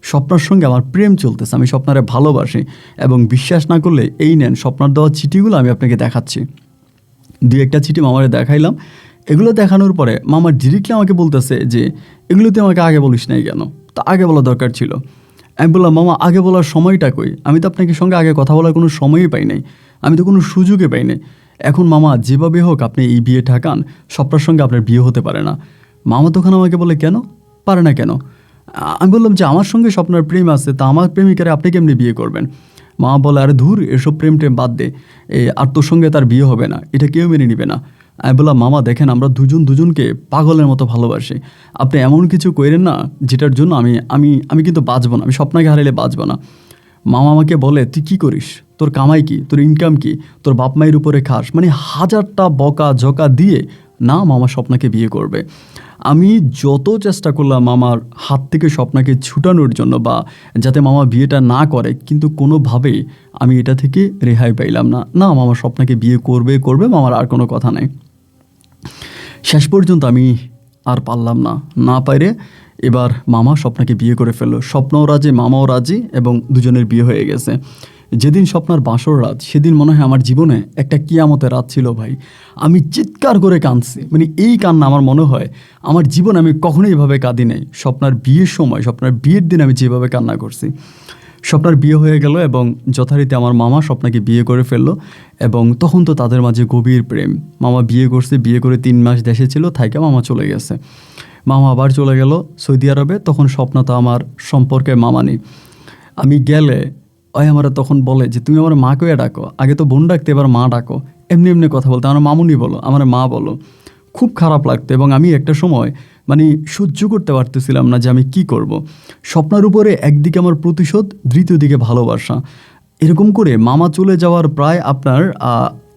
স্বপ্নার সঙ্গে আমার প্রেম চলতেছে, আমি স্বপ্নারে ভালোবাসি, এবং বিশ্বাস না করলে এই নেন স্বপ্নার দেওয়া চিঠিগুলো আমি আপনাকে দেখাচ্ছি। দুই একটা চিঠি মামারে দেখাইলাম। এগুলো দেখানোর পরে মামা ডিরেক্টলি আমাকে বলতেছে যে এগুলোতে আমাকে আগে বলিস নাই কেন? তা আগে বলা দরকার ছিল। আমি বললাম মামা, আগে বলার সময়টা কই? আমি তো আপনাকে সঙ্গে আগে কথা বলার কোনো সময়ই পাই নাই, আমি তো কোনো সুযোগে পাই নাই। এখন মামা যেভাবে হোক আপনি এই বিয়ে ঠাকান, স্বপ্নার সঙ্গে আপনার বিয়ে হতে পারে না। মামা তখন আমাকে বলে, কেন পারে না কেন? আমি বললাম যে আমার সঙ্গে স্বপ্নার প্রেম আছে, তা আমার প্রেমিকারে আপনি কেমনি বিয়ে করবেন? মা বলে, আরে ধুর, এসব প্রেম টেম বাদ দে, আর তোর সঙ্গে তার বিয়ে হবে না, এটা কেউ মেনে নিবে না। আমি বললাম মামা দেখেন, আমরা দুজনকে পাগলের মতো ভালোবাসি, আপনি এমন কিছু করেন না যেটার জন্য আমি আমি আমি কিন্তু বাঁচবো না, আমি স্বপ্নাকে হারাইলে বাঁচবো না। মামা আমাকে বলে, তুই কী করিস? তোর কামাই কি? তোর ইনকাম কি? তোর বাপ মায়ের উপরে খাস? মানে হাজারটা বকা ঝকা দিয়ে না মামা স্বপ্নাকে বিয়ে করবে। আমি যত চেষ্টা করলাম মামার হাত থেকে স্বপ্নাকে ছুটানোর জন্য, বা যাতে মামা বিয়েটা না করে, কিন্তু কোনোভাবেই আমি এটা থেকে রেহাই পাইলাম না। না, মামা স্বপ্নাকে বিয়ে করবে, মামার আর কোনো কথা নাই। শেষ পর্যন্ত আমি আর পারলাম না, না পাইরে এবার মামা স্বপ্নাকে বিয়ে করে ফেললো। স্বপ্নও রাজি, মামাও রাজি, এবং দুজনের বিয়ে হয়ে গেছে। যেদিন স্বপ্নার বাসর রাত, সেদিন মনে হয় আমার জীবনে একটা কিয়ামতের রাত ছিল ভাই। আমি চিৎকার করে কাঁদছি, মানে এই কান্না আমার মনে হয় আমার জীবনে আমি কখনোই এভাবে কাঁদি নাই। স্বপ্নার বিয়ের সময়, স্বপ্নার বিয়ের দিন আমি যেভাবে কান্না করছি। স্বপ্নার বিয়ে হয়ে গেল এবং যথারীতি আমার মামা স্বপ্নাকে বিয়ে করে ফেললো, এবং তখন তো তাদের মাঝে গভীর প্রেম। মামা বিয়ে করছে, বিয়ে করে 3 মাস দেশে ছিল, থাইকা মামা চলে গেছে। মামা আবার চলে গেল সৌদি আরবে। তখন স্বপ্না তো আমার সম্পর্কে মামা নেই। আমি গেলে ওই আমার তখন বলে যে তুমি আমার মাকেও ডাকো, আগে তো বোন ডাকতে, এবার মা ডাকো, এমনি এমনি কথা বলতে, আমার মামুনি বলো, আমার মা বলো। খুব খারাপ লাগতো, এবং আমি একটা সময় মানে সহ্য করতে পারতেছিলাম না যে আমি কি করব। স্বপ্নার উপরে একদিকে আমার প্রতিশোধ, দ্বিতীয় দিকে ভালোবাসা। এরকম করে মামা চলে যাওয়ার প্রায় আপনার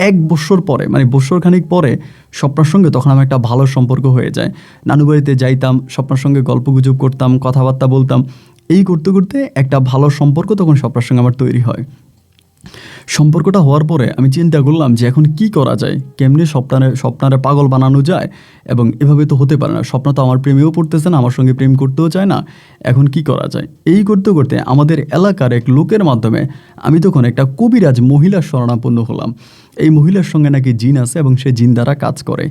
1 বছর পরে, মানে বছরখানিক পরে স্বপ্নার সঙ্গে তখন আমার একটা ভালো সম্পর্ক হয়ে যায়। নানু বাড়িতে যাইতাম, স্বপ্নার সঙ্গে গল্পগুজব করতাম, কথাবার্তা বলতাম। এই করতে করতে একটা ভালো সম্পর্ক তখন স্বপ্নার সঙ্গে আমার তৈরি হয়। সম্পর্কটা হওয়ার পরে আমি চিন্তা করলাম যে এখন কি করা যায়, কেমনে স্বপ্নারে পাগল বানানো যায়, এবং এভাবে তো হতে পারে না। স্বপ্ন তো আমার প্রেমেও পড়তেছে না, আমার সঙ্গে প্রেম করতেও চায় না, এখন কি করা যায়? এই করতে করতে আমাদের এলাকার এক লোকের মাধ্যমে আমি তখন একটা কবিরাজ মহিলার শরণাপন্ন হলাম। এই মহিলার সঙ্গে নাকি জিন আছে এবং সে জিন দ্বারা কাজ করে।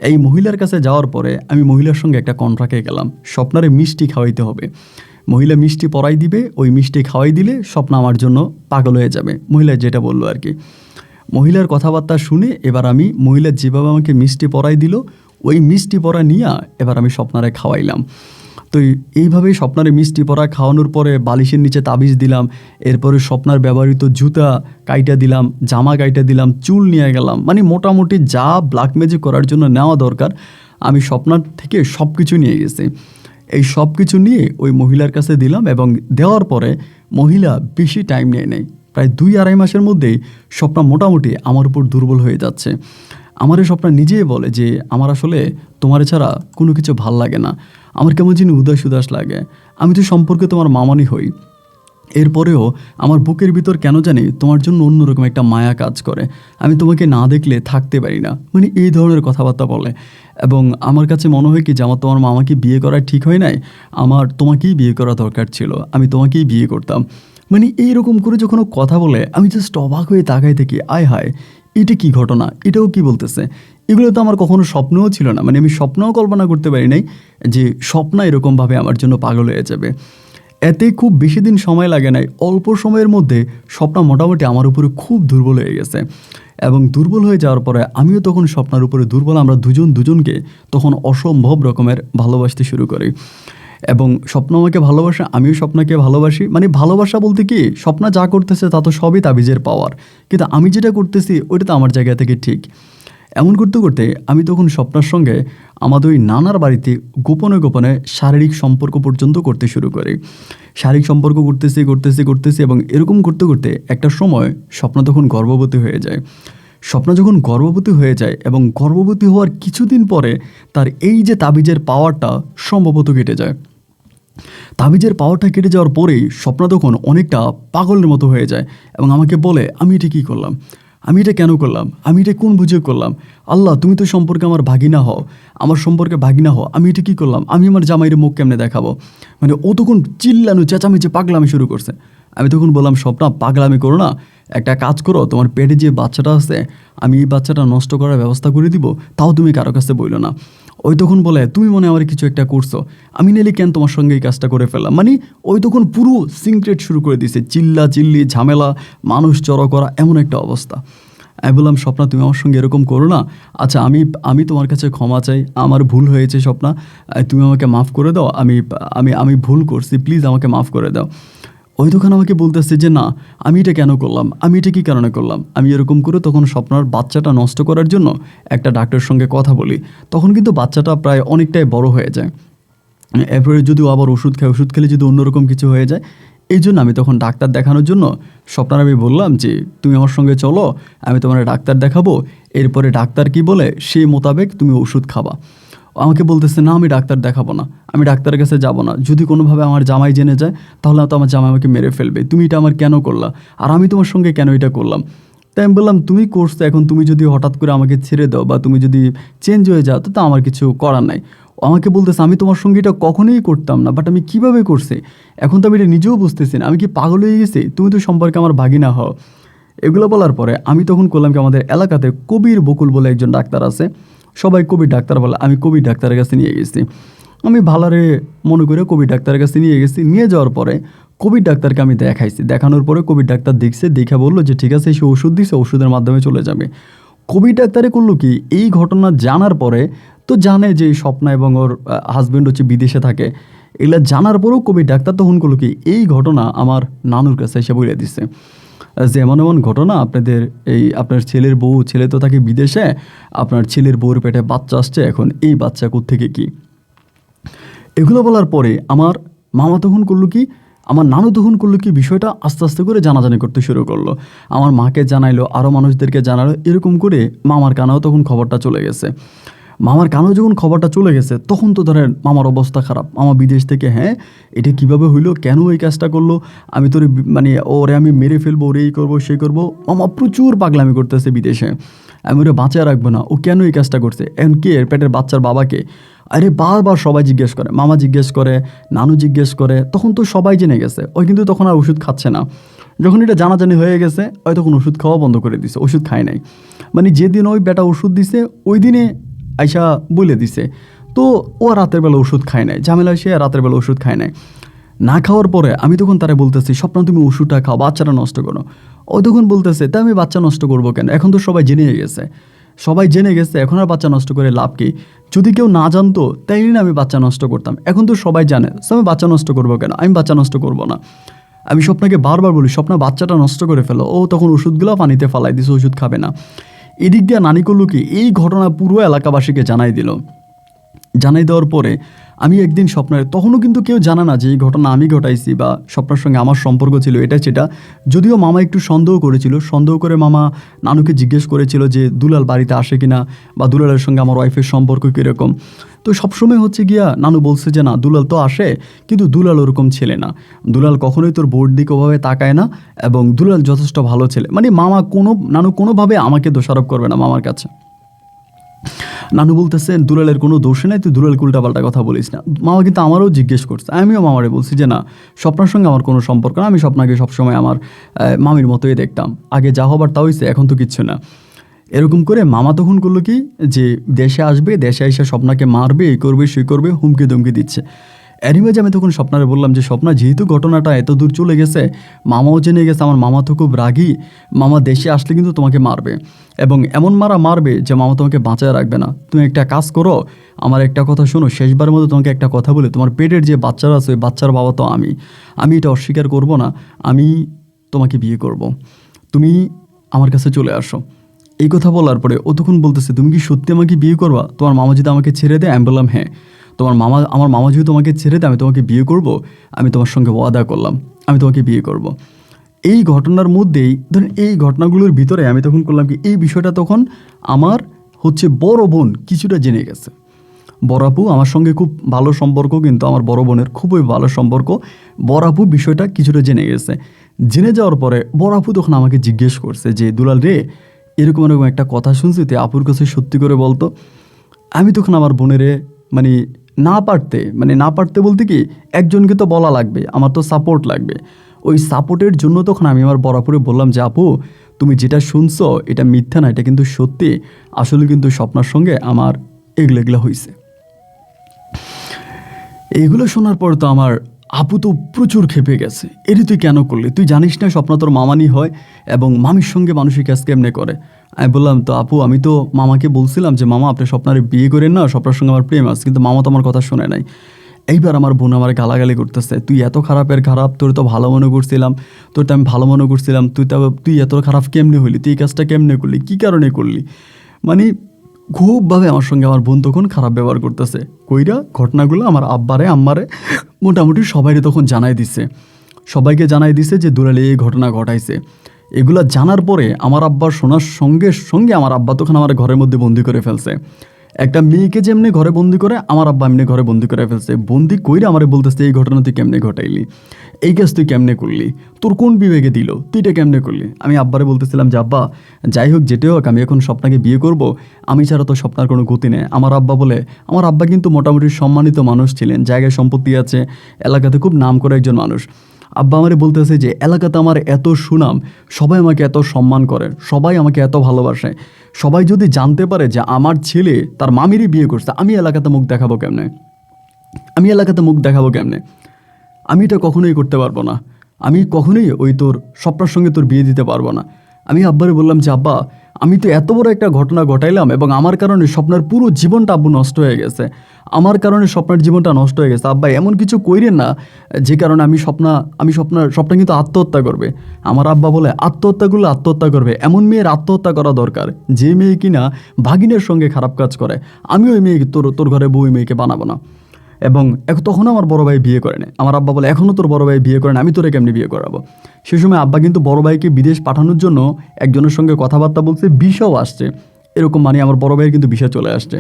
এই মহিলার কাছে যাওয়ার পরে আমি মহিলার সঙ্গে একটা কন্ট্রাক্টে গেলাম, স্বপ্নারে মিষ্টি খাওয়াইতে হবে। মহিলা মিষ্টি পরাই দিবে, ওই মিষ্টি খাওয়াই দিলে স্বপ্ন আমার জন্য পাগল হয়ে যাবে, মহিলা যেটা বললো আর কি। মহিলার কথাবার্তা শুনে এবার আমি, মহিলা যেভাবে আমাকে মিষ্টি পরাই দিল, ওই মিষ্টি পরা নিয়ে এবার আমি স্বপ্নারে খাওয়াইলাম। তো এইভাবেই স্বপ্নারে মিষ্টি পরা খাওয়ানোর পরে বালিশের নিচে তাবিজ দিলাম, এরপরে স্বপ্নার ব্যবহৃত জুতা কাইটা দিলাম, জামা কাইটা দিলাম, চুল নিয়ে গেলাম, মানে মোটামুটি যা ব্ল্যাক ম্যাজিক করার জন্য নেওয়া দরকার আমি স্বপ্নার থেকে সব কিছু নিয়ে গেছি। এই সব কিছু নিয়ে ওই মহিলার কাছে দিলাম, এবং দেওয়ার পরে মহিলা বেশি টাইম নেয় নেই, প্রায় 2-2.5 মাসের মধ্যেই স্বপ্না মোটামুটি আমার উপর দুর্বল হয়ে যাচ্ছে। আমার এই স্বপ্না নিজেই বলে যে আমার আসলে তোমার ছাড়া কোনো কিছু ভাল লাগে না, আমার কেমন যিনি উদাস উদাস লাগে, আমি তো সম্পর্কে তোমার মামানি হই, এরপরেও আমার বুকের ভিতর কেন জানি তোমার জন্য অন্যরকম একটা মায়া কাজ করে, আমি তোমাকে না দেখলে থাকতে পারি না, মানে এই ধরনের কথাবার্তা বলে। এবং আমার কাছে মনে হয় কি যে আমার তোমার মামাকে বিয়ে করা ঠিক হয় নাই, আমার তোমাকেই বিয়ে করা দরকার ছিল, আমি তোমাকেই বিয়ে করতাম। মানে এইরকম করে যখন ও কথা বলে আমি জাস্ট অবাক হয়ে তাকাই থাকি, আয় হায় এটা কি ঘটনা, এটাও কি বলতেছে। এগুলো তো আমার কখনো স্বপ্নও ছিল না, মানে আমি স্বপ্নও কল্পনা করতে পারি নাই যে স্বপ্না এরকমভাবে আমার জন্য পাগল হয়ে যাবে। এতে খুব বেশি দিন সময় লাগে নাই, অল্প সময়ের মধ্যে স্বপ্না মোটামুটি আমার উপরে খুব দুর্বল হয়ে গেছে। এবং দুর্বল হয়ে যাওয়ার পরে আমিও তখন স্বপ্নার উপরে দুর্বল, আমরা দুজন দুজনকে তখন অসম্ভব রকমের ভালোবাসতে শুরু করি। এবং স্বপ্ন আমাকে ভালোবাসে, আমিও স্বপ্নাকে ভালোবাসি। মানে ভালোবাসা বলতে কি, স্বপ্না যা করতেছে তা তো সবই তাবিজের পাওয়ার, কিন্তু আমি যেটা করতেছি ওইটা তো আমার জায়গা থেকে ঠিক। এমন করতে করতে আমি তখন স্বপ্নার সঙ্গে আমাদের ওই নানার বাড়িতে গোপনে গোপনে শারীরিক সম্পর্ক পর্যন্ত করতে শুরু করি। শারীরিক সম্পর্ক করতেছি করতেছি করতেছি এবং এরকম করতে করতে একটা সময় স্বপ্না তখন গর্ভবতী হয়ে যায়। স্বপ্না যখন গর্ভবতী হয়ে যায় এবং গর্ভবতী হওয়ার কিছুদিন পরে তার এই যে তাবিজের পাওয়ারটা সম্ভবত কেটে যায়। তাবিজের পাওয়ারটা কেটে যাওয়ার পরেই স্বপ্না তখন অনেকটা পাগলের মতো হয়ে যায় এবং আমাকে বলে, আমি এটা কী করলাম, আমি এটা কেন করলাম, আমি এটা কোন বুঝে করলাম, আল্লাহ তুমি তো সম্পর্কে আমার ভাগিনা হও, আমার সম্পর্কে ভাগিনা হও, আমি এটা কী করলাম, আমি আমার জামাইয়ের মুখ কেমনে দেখাবো। মানে ও তখন চিল্লানো চেঁচামেচি পাগলামি শুরু করছে। আমি তখন বললাম, স্বপ্না পাগলামি করো না, একটা কাজ করো, তোমার পেটে যে বাচ্চাটা আছে আমি এই বাচ্চাটা নষ্ট করার ব্যবস্থা করে দিব, তাও তুমি কারো কাছে বইলো না। ওই তখন বলে, তুমি মনে আমার কিছু একটা করছো, আমি নিলে কেন তোমার সঙ্গে এই কাজটা করে ফেললাম। মানে ওই তখন পুরো সিক্রেট শুরু করে দিয়েছে, চিল্লা চিল্লি ঝামেলা, মানুষ জড়ো করা, এমন একটা অবস্থা। আমি বললাম, স্বপ্না তুমি আমার সঙ্গে এরকম করো না, আচ্ছা আমি আমি তোমার কাছে ক্ষমা চাই, আমার ভুল হয়েছে স্বপ্না, তুমি আমাকে মাফ করে দাও, আমি আমি আমি ভুল করছি, প্লিজ আমাকে মাফ করে দাও। ওই দোকান আমাকে বলতেছে যে না, আমি এটা কেন করলাম, আমি এটা কী কারণে করলাম। আমি এরকম করে তখন স্বপ্নার বাচ্চাটা নষ্ট করার জন্য একটা ডাক্তারের সঙ্গে কথা বলি। তখন কিন্তু বাচ্চাটা প্রায় অনেকটাই বড় হয়ে যায়। এরপরে যদিও আবার ওষুধ খায়, ওষুধ খেলে যদি অন্যরকম কিছু হয়ে যায়, এই জন্য আমি তখন ডাক্তার দেখানোর জন্য স্বপ্নার আমি বললাম যে তুমি আমার সঙ্গে চলো, আমি তোমার ডাক্তার দেখাবো, এরপরে ডাক্তার কি বলে সেই মোতাবেক তুমি ওষুধ খাবা। আমাকে বলতেছে, না আমি ডাক্তার দেখাবো না, আমি ডাক্তারের কাছে যাব না, যদি কোনোভাবে আমার জামাই জেনে যায় তাহলে তো আমার জামাই আমাকে মেরে ফেলবে, তুমি এটা আমার কেন করলা, আর আমি তোমার সঙ্গে কেন এটা করলাম। তাই আমি বললাম, তুমি করছো, এখন তুমি যদি হঠাৎ করে আমাকে ছেড়ে দাও বা তুমি যদি চেঞ্জ হয়ে যাও তো আমার কিছু করার নাই। আমাকে বলতেছে, আমি তোমার সঙ্গে এটা কখনোই করতাম না, বাট আমি কীভাবে করছি এখন তো আমি এটা নিজেও বুঝতেছি না, আমি কি পাগল হয়ে গেছি, তুমি তো সম্পর্কে আমার ভাগিনা হও। এগুলো বলার পরে আমি তখন করলাম কি, আমাদের এলাকাতে কবির বকুল বলে একজন ডাক্তার আছে, সবাই কবির ডাক্তার বলে, আমি কবির ডাক্তারের কাছে নিয়ে গেছি। আমি ভালারে মনে করে কবির ডাক্তারের কাছে নিয়ে গেছি। নিয়ে যাওয়ার পরে কবির ডাক্তারকে আমি দেখাইছি, দেখানোর পরে কবির ডাক্তার দেখছে, দেখে বললো যে ঠিক আছে, সে ওষুধ দিছে, ওষুধের মাধ্যমে চলে যাবে। কবির ডাক্তারে করলো কি, এই ঘটনা জানার পরে তো জানে যে স্বপ্না এবং ওর হাজব্যান্ড হচ্ছে বিদেশে থাকে, এগুলো জানার পরেও কবির ডাক্তার তখন করলো কি, এই ঘটনা আমার নানুর কাছে এসে বলে দিচ্ছে যে এমন এমন ঘটনা, আপনাদের এই আপনার ছেলের বউ, ছেলে তো থাকে বিদেশে, আপনার ছেলের বউর পেটে বাচ্চা আসছে, এখন এই বাচ্চা কোত্থেকে কি। এগুলো বলার পরে আমার মামা তখন করলো কি, আমার নানু তখন করলো কি, বিষয়টা আস্তে আস্তে করে জানাজানি করতে শুরু করলো। আমার মাকে জানাইলো, আরও মানুষদেরকে জানালো, এরকম করে মামার কানেও তখন খবরটা চলে গেছে। মামার কানেও যখন খবরটা চলে গেছে তখন তো ধরেন মামার অবস্থা খারাপ। মামা বিদেশ থেকে, হ্যাঁ এটা কীভাবে হইলো, কেন এই কাজটা করলো, আমি তোর মানে ওরে আমি মেরে ফেলবো, ওরে এই করবো সেই করবো। মামা প্রচুর পাগলামি করতেছে বিদেশে, আমি ওরে বাঁচিয়ে রাখবো না, ও কেন এই কাজটা করছে, এখন কে এর পেটের বাচ্চার বাবাকে। আরে বারবার সবাই জিজ্ঞেস করে, মামা জিজ্ঞেস করে, নানু জিজ্ঞেস করে, তখন তো সবাই জেনে গেছে। ওই কিন্তু তখন আর ওষুধ খাচ্ছে না। যখন এটা জানাজানি হয়ে গেছে ওই তখন ওষুধ খাওয়া বন্ধ করে দিছে, ওষুধ খায় নাই। মানে যেদিন ওই বেটা ওষুধ দিছে ওই দিনে আইসা বলে দিছে, তো ও রাতের বেলা ওষুধ খায় নাই, ঝামেলা সে রাতের বেলা ওষুধ খায় নাই। না খাওয়ার পরে আমি তখন তারা বলতেছি, স্বপ্ন তুমি ওষুধটা খাও, বাচ্চাটা নষ্ট করো। ও তখন বলতেছে, তা আমি বাচ্চা নষ্ট করবো কেন, এখন তো সবাই জেনে গেছে, সবাই জেনে গেছে, এখন আর বাচ্চা নষ্ট করে লাভ কি, যদি কেউ না জানতো তাইলে না আমি বাচ্চা নষ্ট করতাম, এখন তো সবাই জানে, সো আমি বাচ্চা নষ্ট করবো কেন, আমি বাচ্চা নষ্ট করবো না। আমি স্বপ্নাকে বারবার বলি, স্বপ্না বাচ্চাটা নষ্ট করে ফেলো। ও তখন ওষুধগুলো পানিতে ফালাই দিছে, ওষুধ খাবে না। এদিক দিয়ে নানি করলো কি, এই ঘটনা পুরো এলাকাবাসীকে জানাই দিল। জানাই দেওয়ার পরে আমি একদিন স্বপ্নের, তখনও কিন্তু কেউ জানে না যে এই ঘটনা আমি ঘটাইছি বা স্বপ্নের সঙ্গে আমার সম্পর্ক ছিল এটা সেটা। যদিও মামা একটু সন্দেহ করেছিল, সন্দেহ করে মামা নানুকে জিজ্ঞেস করেছিল যে দুলাল বাড়িতে আসে কিনা বা দুলালের সঙ্গে আমার ওয়াইফের সম্পর্ক কীরকম। তো সবসময় হচ্ছে গিয়া নানু বলছে যে না দুলাল তো আসে, কিন্তু দুলাল ওরকম ছেলে না, দুলাল কখনোই তোর বোর্ড দিকে ওভাবে তাকায় না, এবং দুলাল যথেষ্ট ভালো ছেলে। মানে মামা নানু কোনোভাবে আমাকে দোষারোপ করবে না মামার কাছে। নানু বলতেছে দুলালের কোনো দোষে নাই, তুই দুলালকে উল্টাপাল্টা কথা বলিস না। মামা কিন্তু আমারও জিজ্ঞেস করছে, আমিও মামারে বলছি যে না, স্বপ্নার সঙ্গে আমার কোনো সম্পর্ক না, আমি স্বপ্নাকে সবসময় আমার মামির মতোই দেখতাম, আগে যা হবার তা হয়েছে, এখন তো কিচ্ছু না। এরকম করে মামা তখন করলো কি, যে দেশে আসবে, দেশে এসে স্বপ্নাকে মারবে, এই করবে সেই করবে, হুমকি ধমকি দিচ্ছে। এরই মাঝে আমি তখন স্বপ্নারে বললাম যে স্বপ্না, যেহেতু ঘটনাটা এত দূর চলে গেছে, মামাও জেনে গেছে, আমার মামা তো খুব রাগী, মামা দেশে আসলে কিন্তু তোমাকে মারবে, এবং এমন মারা মারবে যে মামা তোমাকে বাঁচায় রাখবে না। তুমি একটা কাজ করো, আমার একটা কথা শোনো, শেষবারের মতো তোমাকে একটা কথা বলে, তোমার পেটের যে বাচ্চারা আছে ওই বাচ্চার বাবা তো আমি এটা অস্বীকার করব না, আমি তোমাকে বিয়ে করব, তুমি আমার কাছে চলে আসো। এই কথা বলার পরে ও তখন বলতেছে, তুমি কি সত্যি আমাকে বিয়ে করবা? তোমার মামা যদি আমাকে ছেড়ে দেয়? আমি বললাম হ্যাঁ, আমার মামা যদি তোমাকে ছেড়ে দেয় আমি তোমাকে বিয়ে করব, আমি তোমার সঙ্গে ওয়াদা করলাম আমি তোমাকে বিয়ে করব। এই ঘটনার মধ্যেই ধরেন, এই ঘটনাগুলোর ভিতরে আমি তখন করলাম কি, এই বিষয়টা তখন আমার হচ্ছে বড় বোন কিছুটা জেনে গেছে। বড় আপু আমার সঙ্গে খুব ভালো সম্পর্ক, কিন্তু আমার বড় বোনের খুবই ভালো সম্পর্ক। বড় আপু বিষয়টা কিছুটা জেনে গেছে। জেনে যাওয়ার পরে বড় আপু তখন আমাকে জিজ্ঞেস করছে যে দুলাল রে, এরকম এরকম একটা কথা শুনছি, তুই আপুর কাছে সত্যি করে বলতো। আমি তখন আমার বোনেরে মানে না পারতে বলতে কি, একজনকে তো বলা লাগবে, আমার তো সাপোর্ট লাগবে। ওই সাপোর্টের জন্য তখন আমি আমার বরাবরে বললাম যে আপু, তুমি যেটা শুনছো এটা মিথ্যা না, এটা কিন্তু সত্যি, আসলে কিন্তু স্বপ্নার সঙ্গে আমার এগুলো হয়েছে। এইগুলো শোনার পর তো আমার আপু তো প্রচুর ক্ষেপে গেছে, এটি তুই কেন করলি? তুই জানিস না স্বপ্না তোর মামানি হয়, এবং মামির সঙ্গে মানুষই কাজ কেমনে করে? আমি বললাম, তো আপু আমি তো মামাকে বলছিলাম যে মামা আপনি স্বপ্নারে বিয়ে করেন না, স্বপ্নার সঙ্গে আমার প্রেম আছে, কিন্তু মামা তো আমার কথা শোনে নাই। এইবার আমার বোন আমার গালাগালি করতেছে, তুই এত খারাপের খারাপ, তোর তো ভালো মনে করছিলাম, তোর তো আমি ভালো মনে করছিলাম, তুই এত খারাপ কেমনে হইলি, তুই এই কাজটা কেমনে করলি, কী কারণে করলি? মানে খুবভাবে আমার সঙ্গে আমার বোন তখন খারাপ ব্যবহার করতেছে। কইরা ঘটনাগুলো আমার আব্বারে আম্মারে মোটামুটি সবাইকে তখন সবাইকে জানাই দিছে যে দুলালে এই ঘটনা ঘটাইছে। এগুলা জানার পরে আমার আব্বার শোনার সঙ্গে সঙ্গে আমার আব্বা তখন আমার ঘরের মধ্যে বন্দি করে ফেলছে। একটা মেয়েকে যেমনি ঘরে বন্দি করে, আমার আব্বা এমনি ঘরে বন্দি করে ফেলছে। বন্দি কইরা আমারে বলতেছে, এই ঘটনা তুই কেমনে ঘটাইলি, এই কাজ তুই কেমনে করলি, তোর কোন বিবেকে দিল, তুই এটা কেমনে করলি? আমি আব্বারে বলতেছিলাম যে আব্বা, যাই হোক যেটাই হোক, আমি এখন স্বপ্নাকে বিয়ে করব, আমি ছাড়া তো স্বপ্নার কোনো গতি নেই। আমার আব্বা কিন্তু মোটামুটি সম্মানিত মানুষ ছিলেন, জায়গায় সম্পত্তি আছে, এলাকাতে খুব নাম করা একজন মানুষ। আব্বা আমারে বলতেছে যে এলাকাতে আমার এত সুনাম, সবাই আমাকে এত সম্মান করে, সবাই আমাকে এত ভালোবাসে, সবাই যদি জানতে পারে যে আমার ছেলে তার মামিরই বিয়ে করছে, আমি এলাকাতে মুখ দেখাবো কেমনে? আমি এটা কখনোই করতে পারবো না, আমি কখনোই ওই তোর স্বপ্নার সঙ্গে তোর বিয়ে দিতে পারবো না। আমি আব্বারে বললাম যে আব্বা, আমি তো এত বড় একটা ঘটনা ঘটাইলাম, এবং আমার কারণে স্বপ্নার পুরো জীবনটা আব্বু নষ্ট হয়ে গেছে, আমার কারণে স্বপ্নার জীবনটা নষ্ট হয়ে গেছে। আব্বা এমন কিছু কইরেন না যে কারণে স্বপ্না কিন্তু আত্মহত্যা করবে। আমার আব্বা বলে, আত্মহত্যা করবে, এমন মেয়ের আত্মহত্যা করা দরকার যে মেয়ে কিনা ভাগিনের সঙ্গে খারাপ কাজ করে। আমি ওই মেয়েকে তোর ঘরে বউ মেয়েকে বানাবো না। এবং তখনও আমার বড় ভাই বিয়ে করে নেয়। আমার আব্বা বলে, এখনও তোর বড় ভাই বিয়ে করে না, আমি তোরে কেমনি বিয়ে করাবো? সে সময় আব্বা কিন্তু বড় ভাইকে বিদেশ পাঠানোর জন্য একজনের সঙ্গে কথাবার্তা বলছে, ভিসাও আসছে, এরকম মানে আমার বড় ভাইয়ের কিন্তু ভিসা চলে আসছে।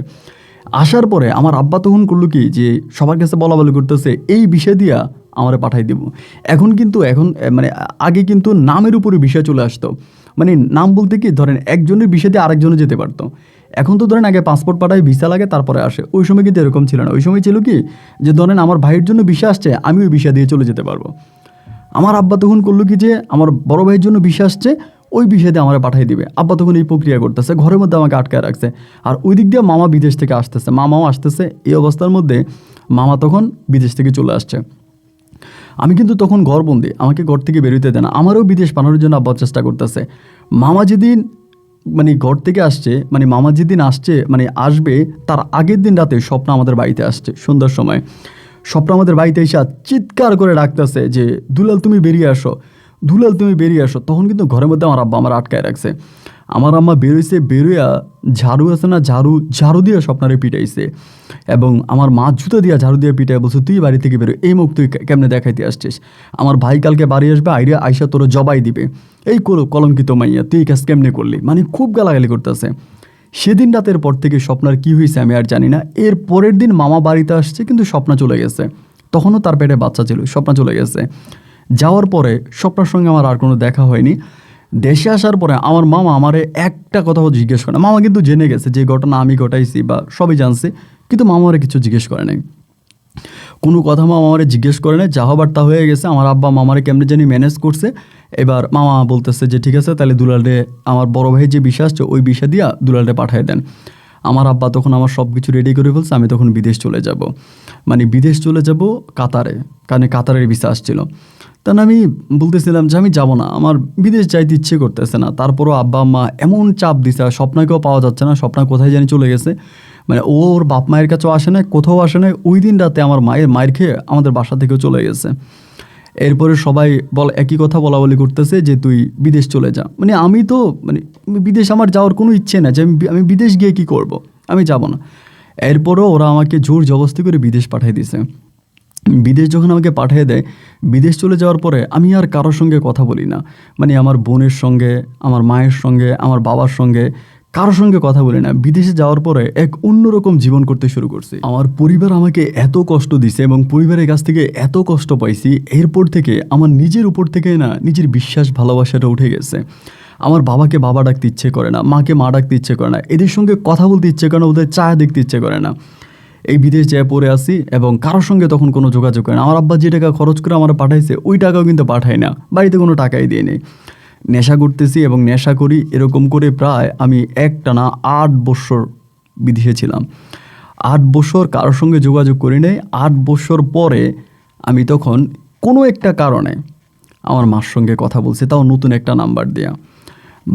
আসার পরে আমার আব্বা তখন করলো কি, যে সবার কাছে বলা করতেছে এই ভিসা দিয়া আমারে পাঠাই দেবো। এখন মানে আগে কিন্তু নামের উপরে ভিসা চলে আসতো, মানে নাম বলতে কি, ধরেন একজনের ভিসা দিয়ে আরেকজনে যেতে পারতো। এখন তো ধরেন আগে পাসপোর্ট পাঠায়, ভিসা লাগে, তারপরে আসে। ওই সময় কিন্তু এরকম ছিল না। ওই সময় ছিল কি, যে ধরেন আমার ভাইয়ের জন্য ভিসা আসছে, আমি ওই ভিসা দিয়ে চলে যেতে পারবো। আমার আব্বা তখন করলো কি, যে আমার বড় ভাইয়ের জন্য ভিসা আসছে, ওই ভিসা দিয়ে আমার পাঠিয়ে দিবে। আব্বা তখন এই প্রক্রিয়া করতেছে, ঘরের মধ্যে আমাকে আটকায় রাখছে। আর ওই দিক দিয়ে মামা বিদেশ থেকে আসতেছে, মামাও আসতেছে। এই অবস্থার মধ্যে মামা তখন বিদেশ থেকে চলে আসছে। আমি কিন্তু তখন ঘরবন্দি, আমাকে ঘর থেকে বেরোতে দেয় না, আমারও বিদেশ পাঠানোর জন্য আব্বা চেষ্টা করতেছে। মামা যেদিন মানে ঘর থেকে আসছে, মানে মামা যেদিন আসছে মানে আসবে, তার আগের দিন রাতে স্বপ্ন আমাদের বাড়িতে আসছে সন্ধ্যার সময়। স্বপ্ন আমাদের বাড়িতে এসে চিৎকার করে ডাকতেছে যে দুলাল তুমি বেরিয়ে আসো। তখন কিন্তু ঘরের মধ্যে আমার আব্বা আমার আটকায় রাখছে। আমার আম্মা বেরোয়া ঝাড়ু আছে না, ঝাড়ু দিয়ে স্বপ্নারে পিটাইছে, এবং আমার মা জুতো দিয়ে ঝাড়ু দিয়ে পিটাই বলছে, তুই বাড়ি থেকে বেরো, এই মুখ তুই কেমনে দেখাইতে আসছিস? আমার ভাই কালকে বাড়ি আসবে, আইসা তোর জবাই দিবে, এই কলঙ্কিত মাইয়া, তুই এই কাজ কেমনে করলি? মানে খুব গালাগালি করতেছে। সেদিন রাতের পর থেকে স্বপ্নার কি হয়েছে আমি আর জানি না। এর পরের দিন মামা বাড়িতে আসছে, কিন্তু স্বপ্না চলে গেছে। তখনও তার পেটে বাচ্চা ছিল, স্বপ্না চলে গেছে। যাওয়ার পরে স্বপ্নার সঙ্গে আমার আর কোনো দেখা হয়নি। দেশে আসার পরে আমার মামা আমারে একটা কথাও জিজ্ঞেস করে না। মামা কিন্তু জেনে গেছে যে ঘটনা আমি ঘটাইছি বা সবই জানছে, কিন্তু মামা আমারে কিছু জিজ্ঞেস করে নাই। কোনো কথা মামা আমারে জিজ্ঞেস করে নাই, যা হবার তা হয়ে গেছে। আমার আব্বা মামারে কেমনে জানি ম্যানেজ করছে। এবার মামা বলতেছে যে ঠিক আছে তাহলে দুলালরে আমার বড় ভাই যে বিষা আসছে ওই বিষা দিয়া দুলালরে পাঠিয়ে দেন। আমার আব্বা তখন আমার সব কিছু রেডি করে ফেলছে, আমি তখন বিদেশ চলে যাব, মানে বিদেশ চলে যাব কাতারে, কারণ কাতারের ভিসা আসছিল। তখন আমি বলতেছিলাম যে আমি যাব না, আমার বিদেশ যাইতে ইচ্ছে করতেছে না। তারপরও আব্বা আম্মা এমন চাপ দিছে, আর স্বপ্নাকেও পাওয়া যাচ্ছে না, স্বপ্না কোথায় জানি চলে গেছে, মানে ওর বাপ মায়ের কাছেও আসে না, কোথাও আসে না। ওই দিন রাতে আমার মায়ের খেয়ে আমাদের বাসা থেকেও চলে গেছে। এরপরে সবাই একই কথা বলা বলি করতেছে যে তুই বিদেশ চলে যা। মানে আমি তো মানে বিদেশ আমার যাওয়ার কোনো ইচ্ছে না, যে আমি বিদেশ গিয়ে কি করব, আমি যাব না। এরপরও ওরা আমাকে জোর জবরদস্তি করে বিদেশ পাঠিয়ে দিছে। বিদেশ যখন আমাকে পাঠিয়ে দেয়, বিদেশ চলে যাওয়ার পরে আমি আর কারোর সঙ্গে কথা বলি না, মানে আমার বোনের সঙ্গে, আমার মায়ের সঙ্গে, আমার বাবার সঙ্গে কারোর সঙ্গে কথা বলি না। বিদেশে যাওয়ার পরে এক অন্যরকম জীবন করতে শুরু করছি। আমার পরিবার আমাকে এত কষ্ট দিছে এবং পরিবারের কাছ থেকে এত কষ্ট পাইছি, এরপর থেকে আমার নিজের উপর থেকে না নিজের বিশ্বাস ভালোবাসাটা উঠে গেছে। আমার বাবাকে বাবা ডাকতে ইচ্ছে করে না, মাকে মা ডাকতে ইচ্ছে করে না, এদের সঙ্গে কথা বলতে ইচ্ছে করে না, ওদের চায়া দেখতে ইচ্ছে করে না। এই বিদেশ যেয়ে পড়ে আসি এবং কারোর সঙ্গে তখন কোনো যোগাযোগ করে না। আমার আব্বা যে টাকা খরচ করে আমার পাঠাইছে ওই টাকাও কিন্তু পাঠায় না, বাড়িতে কোনো টাকাই দিয়ে নেই। নেশা করতেছি এবং নেশা করি, এরকম করে প্রায় আমি একটানা 8 বছর বিদেশে ছিলাম। 8 বছর কারোর সঙ্গে যোগাযোগ করি নাই। 8 বছর পরে আমি তখন কোনো একটা কারণে আমার মার সঙ্গে কথা বলছি, তাও নতুন একটা নাম্বার দেয়া।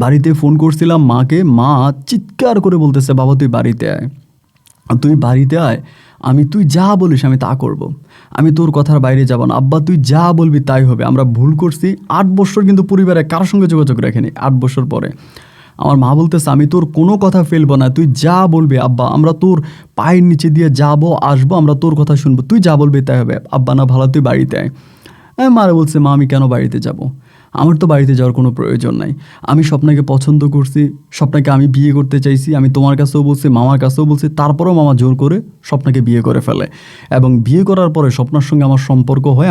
বাড়িতে ফোন করছিলাম মাকে, মা চিৎকার করে বলতেছে বাবা তুই বাড়িতে আয়, তুই বাড়িতে আয়, তুই যা বলিস আমি তা করব, আমি তোর কথার বাইরে যাব না, আব্বা তুই যা বলবি তাই হবে। আমরা ভুল করছি। 8 বছর কিন্তু পরিবারে কারোর সঙ্গে যোগাযোগ রাখিনি। 8 বছর পরে আমার মা বলতেছে আমি তোর কোনো কথা ফেলবো না, তুই যা বলবি আব্বা, আমরা তোর পায়ের নিচে দিয়ে যাবো আসবো, আমরা তোর কথা শুনবো, তুই যা বলবি তাই হবে। আব্বা না ভালো, তুই বাড়িতে আয়। মারা বলছে মা আমি কেন বাড়িতে যাব, আমার তো বাড়িতে যাওয়ার কোনো প্রয়োজন নাই, আমি স্বপ্নাকে পছন্দ করছি, স্বপ্নাকে আমি বিয়ে করতে চাইছি, আমি তোমার কাছেও বলছি, মামার কাছেও বলছি, তারপরেও মামা জোর করে স্বপ্নাকে বিয়ে করে ফেলে। এবং বিয়ে করার পরে স্বপ্নার সঙ্গে আমার সম্পর্ক হয়,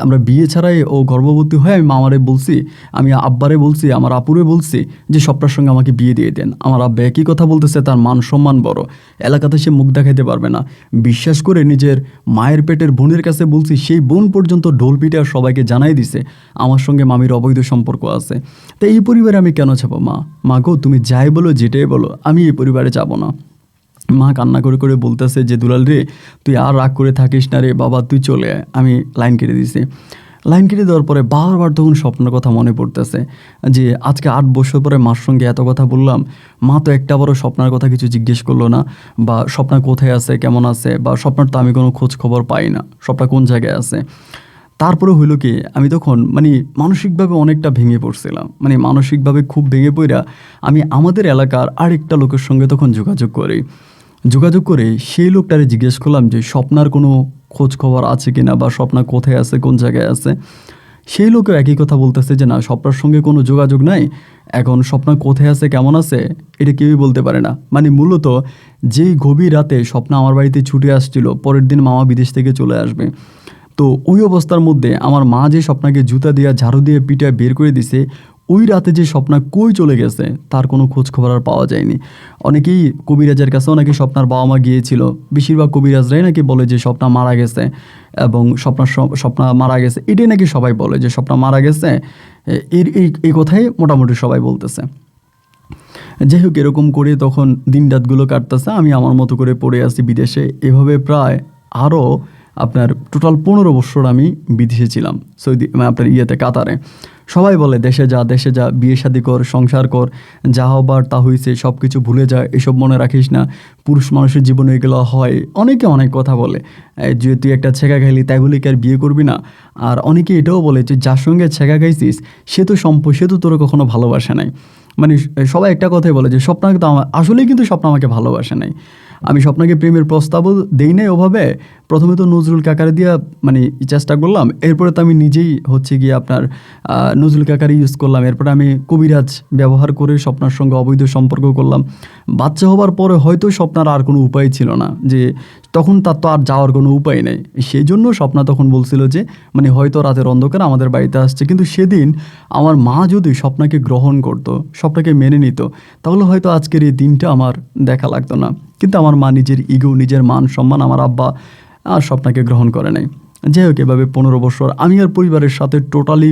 আমরা বিয়ে ছাড়াই ও গর্ভবতী হয়। আমি মামারে বলছি, আমি আব্বারে বলছি, আমার আপুরে বলছি যে স্বপ্নার সঙ্গে আমাকে বিয়ে দিয়ে দেন। আমার আব্বা একই কথা বলতেছে, তার মান সম্মান বড়, এলাকাতে সে মুখ দেখাইতে পারবে না। বিশ্বাস করে নিজের মায়ের পেটের বোনের কাছে বলছি, সেই বোন পর্যন্ত ঢোল পিটে আর সবাইকে জানাই দিছে আমার সঙ্গে মামির অবৈধ সম্পর্ক আছে। তাই এই পরিবারে আমি কেন যাবো? মা গো তুমি যাই বলো যেটাই বলো, আমি এই পরিবারে যাব না। মা কান্না করে করে বলতেছে যে দুলাল রে তুই আর রাগ করে থাকিস না রে বাবা, তুই চলে আয়। আমি লাইন কেটে দিছি। লাইন কেটে দেওয়ার পরে বারবার তখন স্বপ্নের কথা মনে পড়তেছে যে আজকে 8 বছর পরে মার সঙ্গে এত কথা বললাম, মা তো একটা বড় স্বপ্নার কথা কিছু জিজ্ঞেস করলো না, বা স্বপ্না কোথায় আছে, কেমন আছে, বা স্বপ্নার তো আমি কোনো খোঁজ খবর পাই না, স্বপ্না কোন জায়গায় আছে। তারপরে হইলো কি, আমি তখন মানসিকভাবে অনেকটা ভেঙে পড়ছিলাম, মানসিকভাবে খুব ভেঙে পড়া আমি আমাদের এলাকার আরেকটা লোকের সঙ্গে তখন যোগাযোগ করে সেই লোকটারে জিজ্ঞেস করলাম যে স্বপ্নার কোনো খোঁজ খবর আছে কিনা, বা স্বপ্না কোথায় আছে, কোন জায়গায় আছে। সেই লোকেও একই কথা বলতেছে যে না, স্বপ্নার সঙ্গে কোনো যোগাযোগ নাই, এখন স্বপ্না কোথায় আছে, কেমন আছে, এটা কেউই বলতে পারে না। মূলত যেই গভীর রাতে স্বপ্না আমার বাড়িতে ছুটে আসছিল, পরের দিন মামা বিদেশ থেকে চলে আসবে, তো ওই অবস্থার মধ্যে আমার মা যে স্বপ্নাকে জুতা দিয়ে ঝাড়ু দিয়ে পিটায় বের করে দিছে, ওই রাতে যে স্বপ্না কই চলে গেছে তার কোনো খোঁজ খবর আর পাওয়া যায়নি। অনেকেই কবিরাজের কাছেও নাকি স্বপ্নার বাবা মা গিয়েছিল, বেশিরভাগ কবিরাজরাই নাকি বলে যে স্বপ্না মারা গেছে, এবং স্বপ্না মারা গেছে এটাই নাকি সবাই বলে যে স্বপ্না মারা গেছে, এই কথাই মোটামুটি সবাই বলতেছে। যাই হোক, এরকম করে তখন দিন রাতগুলো কাটতেছে, আমি আমার মতো করে পড়ে আসি বিদেশে। এভাবে প্রায় আরও আপনার টোটাল 15 বছর আমি বিদেশে ছিলাম, সৌদি কাতারে। সবাই বলে দেশে যা, বিয়ে শাদি কর, সংসার কর, যা হবার তা হয়েছে, সব কিছু ভুলে যা, এসব মনে রাখিস না, পুরুষ মানুষের জীবনে এগুলো হয়। অনেকে অনেক কথা বলে যে তুই একটা ছেঁকা খাইলি তাই বলে কি আর বিয়ে করবি না। আর অনেকে এটাও বলে যে যার সঙ্গে ছেঁকা খাইছিস সে তো তোর কখনো ভালোবাসে নাই। সবাই একটা কথাই বলে যে স্বপ্নাকে তো আসলেই কিন্তু স্বপ্ন আমাকে ভালোবাসে নাই। আমি স্বপ্নাকে প্রেমের প্রস্তাবও দেই নাই ওভাবে। প্রথমে তো নজরুল কাকারে দিয়া মানে চেষ্টা করলাম, এরপরে তো আমি নিজেই হচ্ছে গিয়ে আপনার নজরুল কাকারে ইউজ করলাম, এরপরে আমি কবিরাজ ব্যবহার করে স্বপ্নার সঙ্গে অবৈধ সম্পর্ক করলাম। বাচ্চা হবার পরে হয়তো স্বপ্নার আর কোনো উপায় ছিল না, যে তখন তার তো আর যাওয়ার কোনো উপায় নেই। সেই জন্য স্বপ্না তখন বলছিল যে মানে হয়তো রাতের অন্ধকার আমাদের বাড়িতে আসছে, কিন্তু সেদিন আমার মা যদি স্বপ্নাকে গ্রহণ করতো, স্বপ্নাকে মেনে নিত, তাহলে হয়তো আজকের এই দিনটা আমার দেখা লাগতো না। কিন্তু আমার মা নিজের ইগো, নিজের মান সম্মান, আমার আব্বা আর স্বপ্নাকে গ্রহণ করে নাই। যাই হোক, এভাবে 15 বছর আমি আর পরিবারের সাথে টোটালি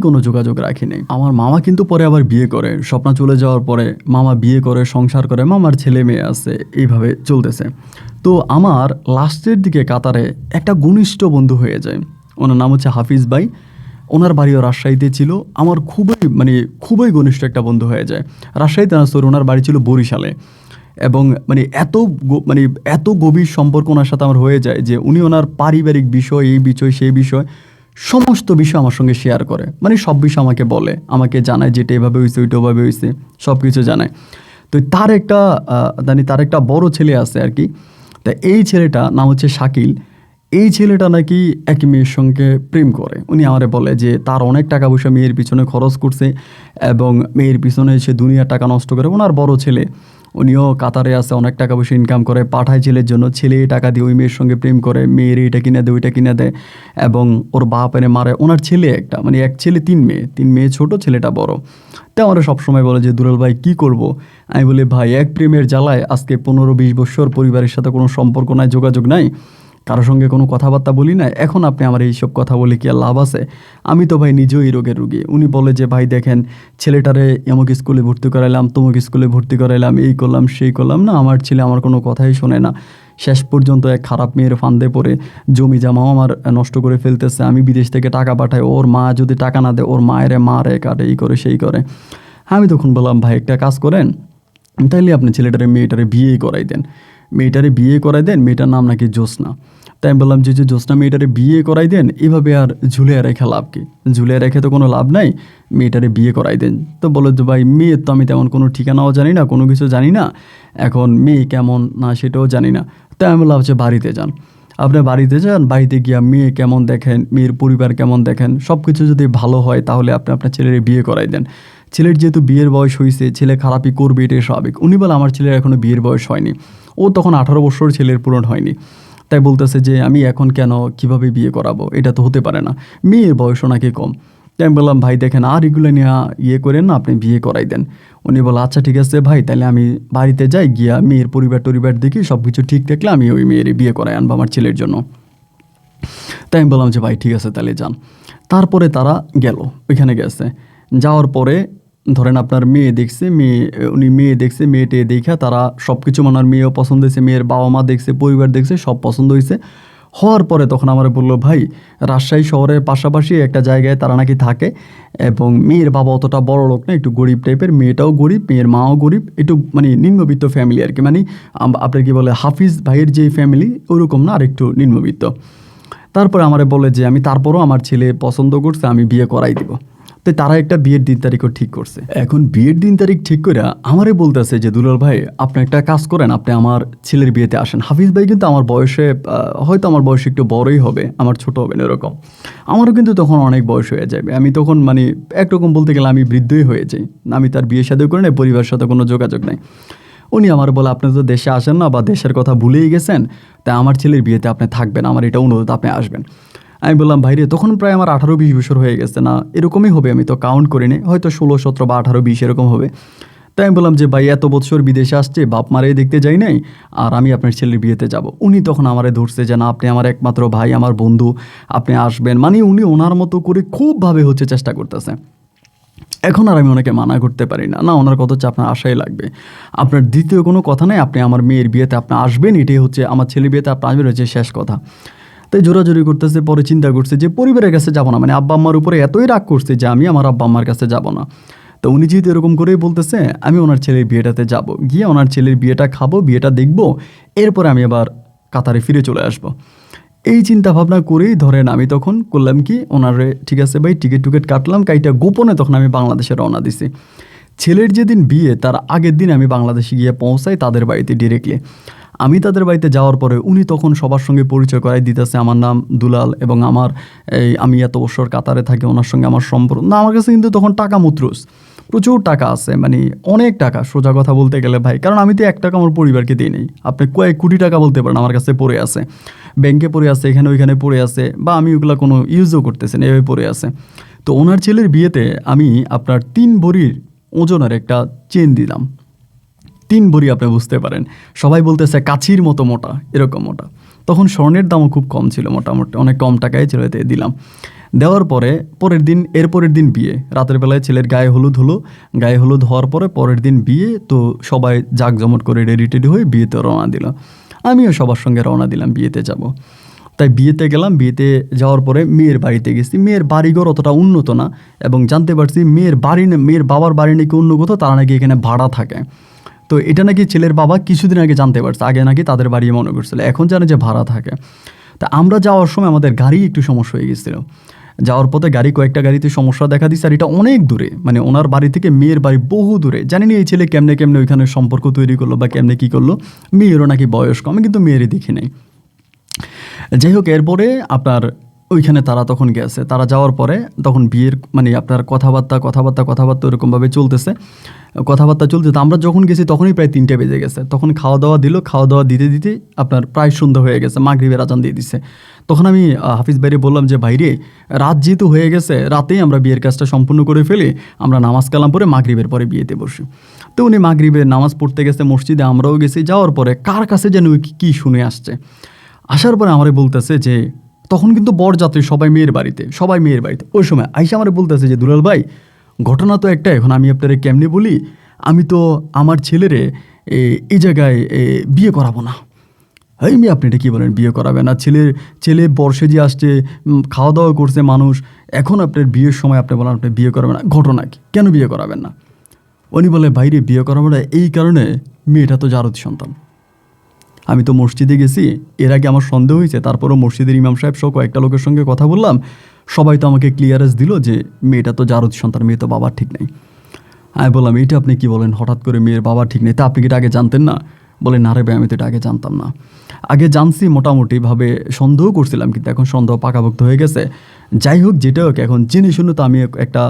কোনো যোগাযোগ রাখি নাই। আমার মামা কিন্তু পরে আবার বিয়ে করে, স্বপ্না চলে যাওয়ার পরে মামা বিয়ে করে, সংসার করে, মামার ছেলে মেয়ে আছে, এইভাবে চলতেছে। তো আমার লাস্টের দিকে কাতারে একটা ঘনিষ্ঠ বন্ধু হয়ে যায়, ওনার নাম হচ্ছে হাফিজ ভাই। ওনার বাড়িও রাজশাহীতে ছিল, আমার খুবই ঘনিষ্ঠ একটা বন্ধু হয়ে যায়। রাজশাহীতে না, সরি, ওনার বাড়ি ছিল বরিশালে। এবং মানে এত গভীর সম্পর্ক ওনার সাথে আমার হয়ে যায় যে উনি ওনার পারিবারিক বিষয়, এই বিষয় সেই বিষয়, সমস্ত বিষয় আমার সঙ্গে শেয়ার করে। মানে সব বিষয় আমাকে বলে, আমাকে জানায়, যেটা এভাবে হয়েছে ওইটা ওভাবে হয়েছে, সব কিছু জানায়। তো তার একটা বড় ছেলে আছে আর কি। তা এই ছেলেটা নাম হচ্ছে শাকিল। এই ছেলেটা নাকি এক মেয়ের সঙ্গে প্রেম করে। উনি আমারে বলে যে তার অনেক টাকা পয়সা মেয়ের পিছনে খরচ করছে এবং মেয়ের পিছনে সে দুনিয়ার টাকা নষ্ট করে। ওনার বড় ছেলে, উনিও কাতারে আছে, অনেক টাকা পয়সা ইনকাম করে, পাঠায় ছেলের জন্য। ছেলে টাকা দিয়ে ওই মেয়ের সঙ্গে প্রেম করে, মেয়ের এটা কিনে দেয়, ওইটা কিনে দেয়, এবং ওর বাপ এনে মারে। ওনার ছেলে একটা, মানে এক ছেলে 3 মেয়ে, ছোট, ছেলেটা বড়। তাই আমরা সবসময় বলে যে দুলাল ভাই কী করব। আমি বলি ভাই, এক প্রেমের জ্বালায় আজকে 15-20 বছর পরিবারের সাথে কোনো সম্পর্ক নাই, যোগাযোগ নাই, কারোর সঙ্গে কোনো কথাবার্তা বলি না। এখন আপনি আমার এইসব কথা বলে কি আর লাভ আছে? আমি তো ভাই নিজেও এই রোগের রুগী। উনি বলে যে ভাই দেখেন, ছেলেটারে এমক স্কুলে ভর্তি করাইলাম, তমুক স্কুলে ভর্তি করাইলাম, এই করলাম সেই করলাম, না আমার ছেলে আমার কোনো কথাই শোনে না। শেষ পর্যন্ত এক খারাপ মেয়ের ফান্দে পড়ে জমি জামাও আমার নষ্ট করে ফেলতেছে। আমি বিদেশ থেকে টাকা পাঠাই, ওর মা যদি টাকা না দেয় ওর মারে কাটে, এই করে সেই করে। আমি তখন বললাম ভাই একটা কাজ করেন, তাইলে আপনি মেয়েটারে বিয়ে করাই দেন। মেয়েটার নাম নাকি জ্যোৎস্না। তাই আমি বললাম যে জ্যোৎস্না মেয়েটারে বিয়ে করাই দেন, এভাবে আর ঝুলিয়ে রেখে লাভ কি? ঝুলিয়ে রেখে তো কোনো লাভ নাই, মেয়েটারে বিয়ে করাই দেন। তো বলো যে ভাই মেয়ের তো আমি তেমন কোনো ঠিকানাও জানি না, কোনো কিছু জানি না, এখন মেয়ে কেমন না সেটাও জানি না। তাই আমি বললাম যে বাড়িতে যান, আপনি বাড়িতে যান, বাড়িতে গিয়া মেয়ে কেমন দেখেন, মেয়ের পরিবার কেমন দেখেন, সব কিছু যদি ভালো হয় তাহলে আপনি আপনার ছেলের বিয়ে করাই দেন। ছেলের যেহেতু বিয়ের বয়স হয়েছে, ছেলে খারাপই করবে, এটাই স্বাভাবিক। উনি বলে আমার ছেলের এখনও বিয়ের বয়স হয়নি, ও তখন 18 বছর ছেলের পূরণ হয়নি। তাই বলতেছে যে আমি এখন কেন, কিভাবে বিয়ে করাবো, এটা তো হতে পারে না, মেয়ের বয়সও নাকি কম। তাই আমি বললাম ভাই দেখেন, আর এগুলো নিয়ে করেন না, আপনি বিয়ে করাই দেন। উনি বলে আচ্ছা ঠিক আছে ভাই, তাহলে আমি বাড়িতে যাই, গিয়া মেয়ের পরিবার দেখি, সব কিছু ঠিক থাকলে আমি ওই মেয়ের বিয়ে করাই আনবো আমার ছেলের জন্য। তাই আমি বললাম যে ভাই ঠিক আছে তাহলে যান। তারপরে তারা গেল, ওইখানে গেছে। যাওয়ার পরে ধরেন আপনার মেয়ে দেখছে, মেয়ে দেখছে, মেয়েটে দেখা তারা সব কিছু, ওনার মেয়েও পছন্দ হয়েছে, মেয়ের বাবা মা দেখছে, পরিবার দেখছে, সব পছন্দ হয়েছে। হওয়ার পরে তখন আমার বললো ভাই, রাজশাহী শহরের পাশাপাশি একটা জায়গায় তারা নাকি থাকে, এবং মেয়ের বাবা অতটা বড় লোক না, একটু গরিব টাইপের, মেয়েটাও গরিব, মেয়ের মাও গরিব, একটু মানে নিম্নবিত্ত ফ্যামিলি আর কি। মানে আপনার কি বলে হাফিজ ভাইয়ের যে ফ্যামিলি ওরকম না, আর একটু নিম্নবিত্ত। তারপরে আমারে বলে যে আমি তারপরও আমার ছেলে পছন্দ করছে, আমি বিয়ে করাই দিব। তো তারা একটা বিয়ের দিন তারিখও ঠিক করছে। এখন বিয়ের দিন তারিখ ঠিক করে আমারে বলতেছে যে দুলাল ভাই আপনি একটা কাজ করেন, আপনি আমার ছেলের বিয়েতে আসেন। হাফিজ ভাই কিন্তু আমার বয়সে হয়তো আমার বয়স একটু বড়ই হবে, আমার ছোট হবে না এরকম। আমারও কিন্তু তখন অনেক বয়স হয়ে যাবে, আমি তখন মানে একরকম বলতে গেলে আমি বৃদ্ধই হয়ে যাই। আমি তার বিয়ে শাদী করে নাই, পরিবারের সাথে কোনো যোগাযোগ নাই। উনি আমার বলে আপনি তো দেশে আসেন না, বা দেশের কথা ভুলেই গেছেন, তাই আমার ছেলের বিয়েতে আপনি থাকবেন, আমার এটা অনুরোধ, আপনি আসবেন। আমি বললাম ভাইরে, তখন প্রায় আমার 18-20 বছর হয়ে গেছে, না এরকমই হবে, আমি তো কাউন্ট করিনি, হয়তো 16, 17 বা 18, 20 এরকম হবে। তাই আমি বললাম যে ভাই এত বছর বিদেশে আসছে, বাপ মারে দেখতে যাই নাই, আর আমি আপনার ছেলের বিয়েতে যাব। উনি তখন আমারে ধরছে যে না, আপনি আমার একমাত্র ভাই, আমার বন্ধু, আপনি আসবেন। মানে উনি ওনার মতো করে খুবভাবে চেষ্টা করতেছে। এখন আর আমি ওনাকে মানা করতে পারি না, না ওনার কথা হচ্ছে আপনার আশাই লাগবে, আপনার দ্বিতীয় কোনো কথা নেই, আপনি আমার মেয়ের বিয়েতে আপনি আসবেন, এটাই হচ্ছে আমার ছেলের বিয়েতে আপনি আসবেন, হচ্ছে শেষ কথা। তাই জোরাজোরি করতেছে। পরে চিন্তা করছে যে পরিবারের কাছে যাব না, মানে আব্বা আম্মার উপরে এতই রাগ করছে যে আমি আমার আব্বা আম্মার কাছে যাব না। তো উনি যেহেতু এরকম করেই বলতেছে, আমি ওনার ছেলের বিয়েটাতে যাব, গিয়ে ওনার ছেলের বিয়েটা খাবো, বিয়েটা দেখবো, এরপরে আমি আবার কাতারে ফিরে চলে আসবো। এই চিন্তা ভাবনা করেই ধরেন আমি তখন করলাম কি, ওনারে ঠিক আছে ভাই টিকিট কাটলাম, কাইটা গোপনে তখন আমি বাংলাদেশে রওনা দিছি। ছেলের যেদিন বিয়ে তার আগের দিন আমি বাংলাদেশে গিয়ে পৌঁছাই তাদের বাড়িতে ডিরেক্টলি। আমি তাদের বাড়িতে যাওয়ার পরে উনি তখন সবার সঙ্গে পরিচয় করাই দিতেছে, আমার নাম দুলাল এবং আমি এত বছর কাতারে থাকি, ওনার সঙ্গে আমার সম্পর্ক না। আমার কাছে কিন্তু তখন টাকা মুত্রুস, প্রচুর টাকা আছে, মানে অনেক টাকা সোজা কথা বলতে গেলে ভাই। কারণ আমি তো 1 টাকা আমার পরিবারকে দিই নেই, আপনি কয়েক কোটি টাকা বলতে পারেন আমার কাছে পড়ে আছে, ব্যাংকে পড়ে আছে, এখানে ওইখানে পড়ে আছে, বা আমি ওগুলো কোনো ইউজও করতেছি না, এভাবে পড়ে আছে। তো ওনার ছেলের বিয়েতে আমি আপনার 3 ভরির ওজনের একটা চেন দিলাম। 3 ভরি, আপনি বুঝতে পারেন। সবাই বলতেছে কাছির মতো মোটা, এরকম মোটা। তখন স্বর্ণের দামও খুব কম ছিল, মোটামুটি অনেক কম টাকায় ছিল, এতে দিলাম। দেওয়ার পরে পরের দিন বিয়ে, রাতের বেলায় ছেলের গায়ে হলুদ হলো। গায়ে হলুদ হওয়ার পরে পরের দিন বিয়ে, তো সবাই জাঁকজমট করে রেডি টেডি হয়ে বিয়েতে রওনা দিল। আমিও সবার সঙ্গে রওনা দিলাম, বিয়েতে যাব। তাই বিয়েতে গেলাম। বিয়েতে যাওয়ার পরে মেয়ের বাড়িতে গেছি। মেয়ের বাড়িঘর অতটা উন্নত না, এবং জানতে পারছি মেয়ের বাবার বাড়ি নাকি অন্য কোথাও, তারা নাকি এখানে ভাড়া থাকে। তো এটা নাকি ছেলের বাবা কিছুদিন আগে জানতে পারছে, আগে নাকি তাদের বাড়ি মনে করছিল, এখন জানে যে ভাড়া থাকে। তা আমরা যাওয়ার সময় আমাদের গাড়ি একটু সমস্যা হয়ে গেছিলো। যাওয়ার পথে কয়েকটা গাড়িতে সমস্যা দেখা দিচ্ছে, আর এটা অনেক দূরে, মানে ওনার বাড়ি থেকে মেয়ের বাড়ি বহু দূরে। জানি না এই ছেলে কেমনে ওইখানে সম্পর্ক তৈরি করলো বা কেমনে কী করলো। মেয়েরও নাকি বয়স কম, কিন্তু মেয়েরই দেখি নেই। যাই হোক, এরপরে আপনার ওইখানে তারা তখন গেছে। তারা যাওয়ার পরে তখন বিয়ের মানে আপনার কথাবার্তা এরকমভাবে চলতেছে। কথাবার্তা চলতে তো আমরা যখন গেছি তখনই প্রায় 3টে বেজে গেছে। তখন খাওয়া দাওয়া দিতে আপনার প্রায় সন্ধ্যা হয়ে গেছে, মাগরিবের আজান দিয়ে দিচ্ছে। তখন আমি হাফিজ ভাইরে বললাম যে ভাইরে, রাত যেহেতু হয়ে গেছে, রাতেই আমরা বিয়ের কাজটা সম্পূর্ণ করে ফেলি, আমরা নামাজ কালাম পরে মাগরিবের পরে বিয়েতে বসি। তো উনি মাগরিবের নামাজ পড়তে গেছে মসজিদে, আমরাও গেছি। যাওয়ার পরে কার কাছে যেন কী শুনে আসছে, আসার পরে আমারে বলতেছে যে, তখন কিন্তু বরযাত্রী সবাই মেয়ের বাড়িতে। ওই সময় আইসা আমারে বলতেছে যে দুলাল ভাই, ঘটনা তো একটা, এখন আমি আপনারে কেমনে বলি, আমি তো আমার ছেলেরে এই জায়গায় বিয়ে করাবো না। আপনি এটা কী বলেন, বিয়ে করাবে না? ছেলে বর্ষে যে আসছে, খাওয়া দাওয়া করছে মানুষ, এখন আপনার বিয়ের সময় আপনি বলেন আপনি বিয়ে করাবেন না? ঘটনা কি, কেন বিয়ে করাবেন না? উনি বলে ভাইরে, বিয়ে করাবো না এই কারণে, মেয়েটা তো জারদ সন্তান। আমি তো মসজিদে গেছি, এর আগে আমার সন্দেহ হয়েছে, তারপরও মসজিদের ইমাম সাহেব সহ কয়েকটা লোকের সঙ্গে কথা বললাম, সবাই তো আমাকে ক্লিয়ারেন্স দিল যে মেয়েটা তো জারদ সন্তান, মেয়ে তো বাবার ঠিক নেই। আমি বললাম এইটা আপনি কি বলেন, হঠাৎ করে মেয়ের বাবা ঠিক নেই, তা আপনি কি এটা আগে জানতেন না? বলে না রে ভাই, আমি তো এটা আগে জানতাম না। আগে জানছি মোটামুটিভাবে, সন্দেহ করছিলাম, কিন্তু এখন সন্দেহ পাকাভুক্ত হয়ে গেছে। যাই হোক, যেটা হোক, এখন জেনে শুনে তো আমি একটা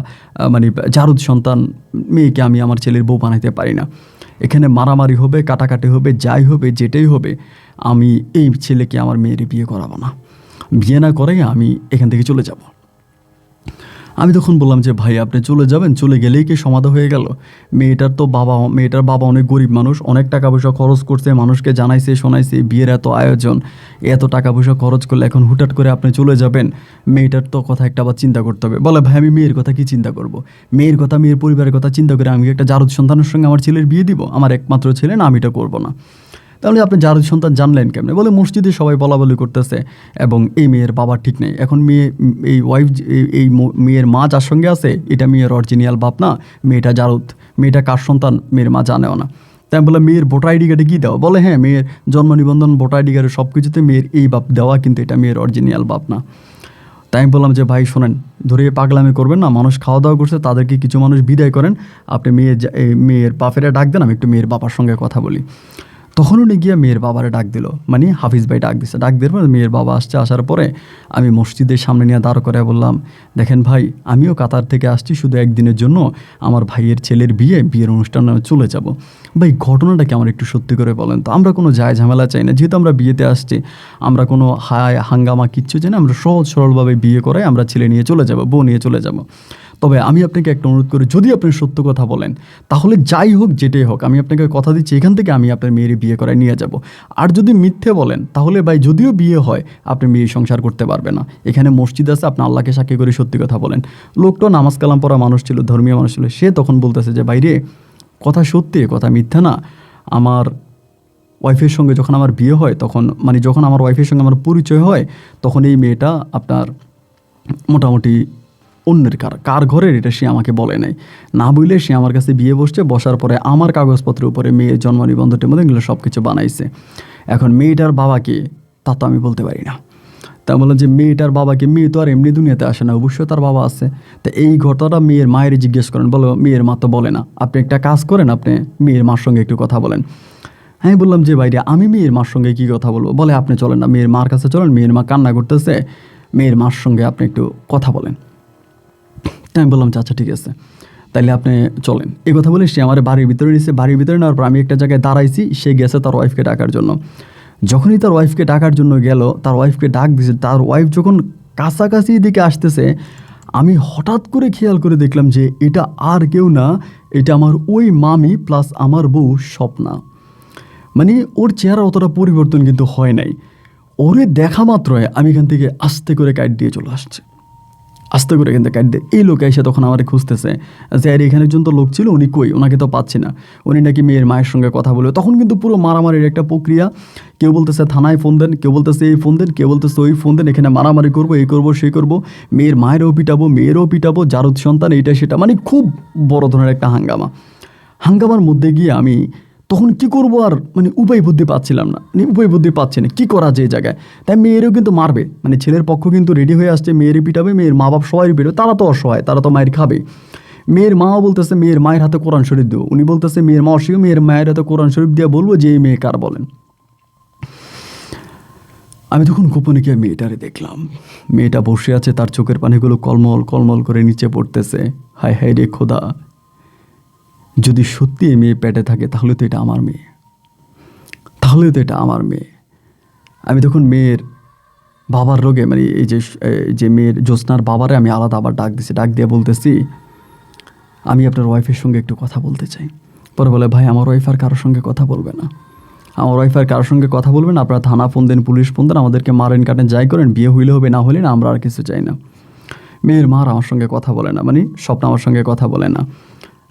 মানে জারদ সন্তান মেয়েকে আমি আমার ছেলের বউ বানাইতে পারি না। এখানে মারামারি হবে, কাটাকাটি হবে, যাই হবে, যেটাই হবে, আমি এই ছেলেকে আমার মেয়ের বিয়ে করাবো না। বিয়ে না করাই আমি এখান থেকে চলে যাব। আমি তখন বললাম যে ভাই, আপনি চলে যাবেন, চলে গেলেই কি সমাধা হয়ে গেল? মেয়েটার বাবা অনেক গরিব মানুষ, অনেক টাকা পয়সা খরচ করছে, মানুষকে জানাইছে শোনাইছে, বিয়ের এত আয়োজন, এত টাকা পয়সা খরচ করলে এখন হুটহাট করে আপনি চলে যাবেন, মেয়েটার তো কথা একটা আবার চিন্তা করতে হবে। বলে ভাই, আমি মেয়ের কথা কি চিন্তা করব? মেয়ের পরিবারের কথা চিন্তা করে আমি একটা জারদ সন্তানের সঙ্গে আমার ছেলের বিয়ে দিব? আমার একমাত্র ছেলে, না, আমি এটা করবো না। তাহলে আপনি জারদ সন্তান জানলেন কেমনে? বলে মসজিদে সবাই বলাবলি করতেছে, এবং এই মেয়ের বাবা ঠিক নেই। এখন মেয়ের মা যার সঙ্গে আছে, এটা মেয়ের অরিজিনাল বাপ না, মেয়েটা জারদ। মেয়েটা কার সন্তান মেয়ের মা জানেও না। তাই আমি বললাম, মেয়ের ভোটার আইডি কার্ডে কী দেওয়া? বলে হ্যাঁ, মেয়ের জন্ম নিবন্ধন, ভোটার আইডি কার্ডে সব কিছুতে মেয়ের এই বাপ দেওয়া, কিন্তু এটা মেয়ের অরিজিনাল বাপ না। তাই আমি বললাম যে ভাই শোনেন, ধরে পাগলামি করবেন না, মানুষ খাওয়া দাওয়া করছে, তাদেরকে কিছু মানুষ বিদায় করেন, আপনি মেয়ের বাপেরা ডাক দেন, আমি একটু মেয়ের বাবার সঙ্গে কথা বলি। তখন উনি গিয়ে মেয়ের বাবারে ডাক দিল, মানে হাফিজ ভাই ডাক দিচ্ছে। ডাক দেওয়ার পরে মেয়ের বাবা আসছে। আসার পরে আমি মসজিদের সামনে নিয়ে দাঁড় করে বললাম, দেখেন ভাই, আমিও কাতার থেকে আসছি শুধু একদিনের জন্য, আমার ভাইয়ের ছেলের বিয়ের অনুষ্ঠানে চলে যাব। ভাই, ঘটনাটা কি আমার একটু সত্যি করে বলেন তো? আমরা কোনো ঝামেলা চাই না, যেহেতু আমরা বিয়েতে আসছি, আমরা কোনো হাঙ্গামা কিচ্ছু চাই না, আমরা সহজ সরলভাবে বিয়ে করে আমরা ছেলে নিয়ে চলে যাব, বউ নিয়ে চলে যাব। তবে আমি আপনাকে একটা অনুরোধ করি, যদি আপনি সত্য কথা বলেন, তাহলে যাই হোক যেটাই হোক, আমি আপনাকে কথা দিচ্ছি, এখান থেকে আমি আপনার মেয়ের বিয়ে করায় নিয়ে যাব। আর যদি মিথ্যে বলেন, তাহলে ভাই, যদিও বিয়ে হয়, আপনি মেয়ে সংসার করতে পারবে না। এখানে মসজিদ আছে, আপনি আল্লাহকে সাক্ষী করে সত্যি কথা বলেন। লোকটা নামাজ কালাম পড়া মানুষ ছিল, ধর্মীয় মানুষ ছিল। সে তখন বলতেছে যে ভাই রে, কথা সত্যি, কথা মিথ্যা না। আমার ওয়াইফের সঙ্গে যখন আমার বিয়ে হয়, তখন মানে যখন আমার ওয়াইফের সঙ্গে আমার পরিচয় হয়, তখন এই মেয়েটা আপনার মোটামুটি অন্যের কার ঘরের, এটা সে আমাকে বলে নাই। না বললে সে আমার কাছে বিয়ে বসার পরে আমার কাগজপত্রের উপরে মেয়ের জন্ম নিবন্ধনের মধ্যে এগুলো সব কিছু বানাইছে। এখন মেয়েটার বাবাকে তা তো আমি বলতে পারি না। তা বললাম যে মেয়েটার বাবাকে, মেয়ে তো আর এমনি দুনিয়াতে আসে না, অবশ্যই তার বাবা আছে। তা এই ঘটনাটা মেয়ের মায়ের জিজ্ঞেস করেন, বলো মেয়ের মা তো বলে না। আপনি একটা কাজ করেন, আপনি মেয়ের মার সঙ্গে একটু কথা বলেন। আমি বললাম যে বাইরে আমি মেয়ের মার সঙ্গে কী কথা বলবো? বলে আপনি চলেন না, মেয়ের মার কাছে চলেন, মেয়ের মা কান্না করতেছে, মেয়ের মার সঙ্গে আপনি একটু কথা বলেন। তাই আমি বললাম আচ্ছা ঠিক আছে, তাইলে আপনি চলেন। এই কথা বলে সে আমার বাড়ির ভিতরে নিয়েছে। বাড়ির ভিতরে নেওয়ার পর আমি একটা জায়গায় দাঁড়াইছি, সে গেছে তার ওয়াইফকে ডাকার জন্য। যখনই তার ওয়াইফকে ডাকার জন্য গেল, তার ওয়াইফকে ডাক দিয়েছে, তার ওয়াইফ যখন কাছাকাছি দিকে আসতেছে, আমি হঠাৎ করে খেয়াল করে দেখলাম যে এটা আর কেউ না, এটা আমার ওই মামি প্লাস আমার বউ স্বপ্না। মানে ওর চেহারা অতটা পরিবর্তন কিন্তু হয় নাই। ওরে দেখা মাত্রই আমি এখান থেকে আস্তে করে কাট দিয়ে চলে আসছে, আস্তে করে এখান থেকে কাট দিয়ে। এই লোক এসে তখন আমার খুঁজতেছে যে আর এখানে একজন তো লোক ছিল, উনি কই, ওনাকে তো পাচ্ছি না, উনি নাকি মেয়ের মায়ের সঙ্গে কথা বলবে। তখন কিন্তু পুরো মারামারির একটা প্রক্রিয়া। কেউ বলতেছে থানায় ফোন দেন, কেউ বলতেছে এই ফোন দেন, কেউ বলতেছে ওই ফোন দেন, এখানে মারামারি করবো, এই করবো সেই করবো, মেয়ের মায়েরও পিটাবো, মেয়েরও পিটাবো, জারুদ সন্তান, এইটা সেটা, মানে খুব বড় ধরনের একটা হাঙ্গামার মধ্যে গিয়ে আমি তখন কি করব আর মানে উপায় বুদ্ধি পাচ্ছিলাম না, মানে উপায় বুদ্ধি পাচ্ছি না কী করা যায় এই জায়গায়। তাই মেয়েরও কিন্তু মারবে, মানে ছেলের পক্ষ কিন্তু রেডি হয়ে আসছে, মেয়েরই পিটাবে, মেয়ের মা বাপ সবাই পিটাবে, তারা তো অসহায়, তারা তো মায়ের খাবে। মেয়ের মাও বলতেছে মেয়ের মায়ের হাতে কোরআন শরীফ দেবো, উনি বলতেছে মেয়ের মা অসুখ, মেয়ের মায়ের হাতে কোরআন শরীফ দিয়ে বলবো যে এই মেয়ে কার বলেন। আমি তখন গোপনে গিয়ে মেয়েটারে দেখলাম, মেয়েটা বসে আছে, তার চোখের পানিগুলো কলমল কলমল করে নিচে পড়তেছে। হায় হায় রে খোদা, যদি সত্যি এই মেয়ে পেটে থাকে তাহলে তো এটা আমার মেয়ে, তাহলে তো এটা আমার মেয়ে। আমি তখন মেয়ের বাবার রোগে, মানে এই যে মেয়ের জ্যোৎস্নার বাবারে আমি আলাদা আবার ডাক দিছি, ডাক দিয়ে বলতেছি আমি আপনার ওয়াইফের সঙ্গে একটু কথা বলতে চাই। পরে বলে ভাই আমার ওয়াইফ আর কারোর সঙ্গে কথা বলবে না, আমার ওয়াইফ আর কারোর সঙ্গে কথা বলবেন, আপনারা থানা ফোন দেন, পুলিশ ফোন দেন, আমাদেরকে মারেন কাটেন যাই করেন, বিয়ে হইলে হবে, না হলে না, আমরা আর কিছু চাই না। মেয়ের মার আমার সঙ্গে কথা বলে না, মানে স্বপ্ন আমার সঙ্গে কথা বলে না।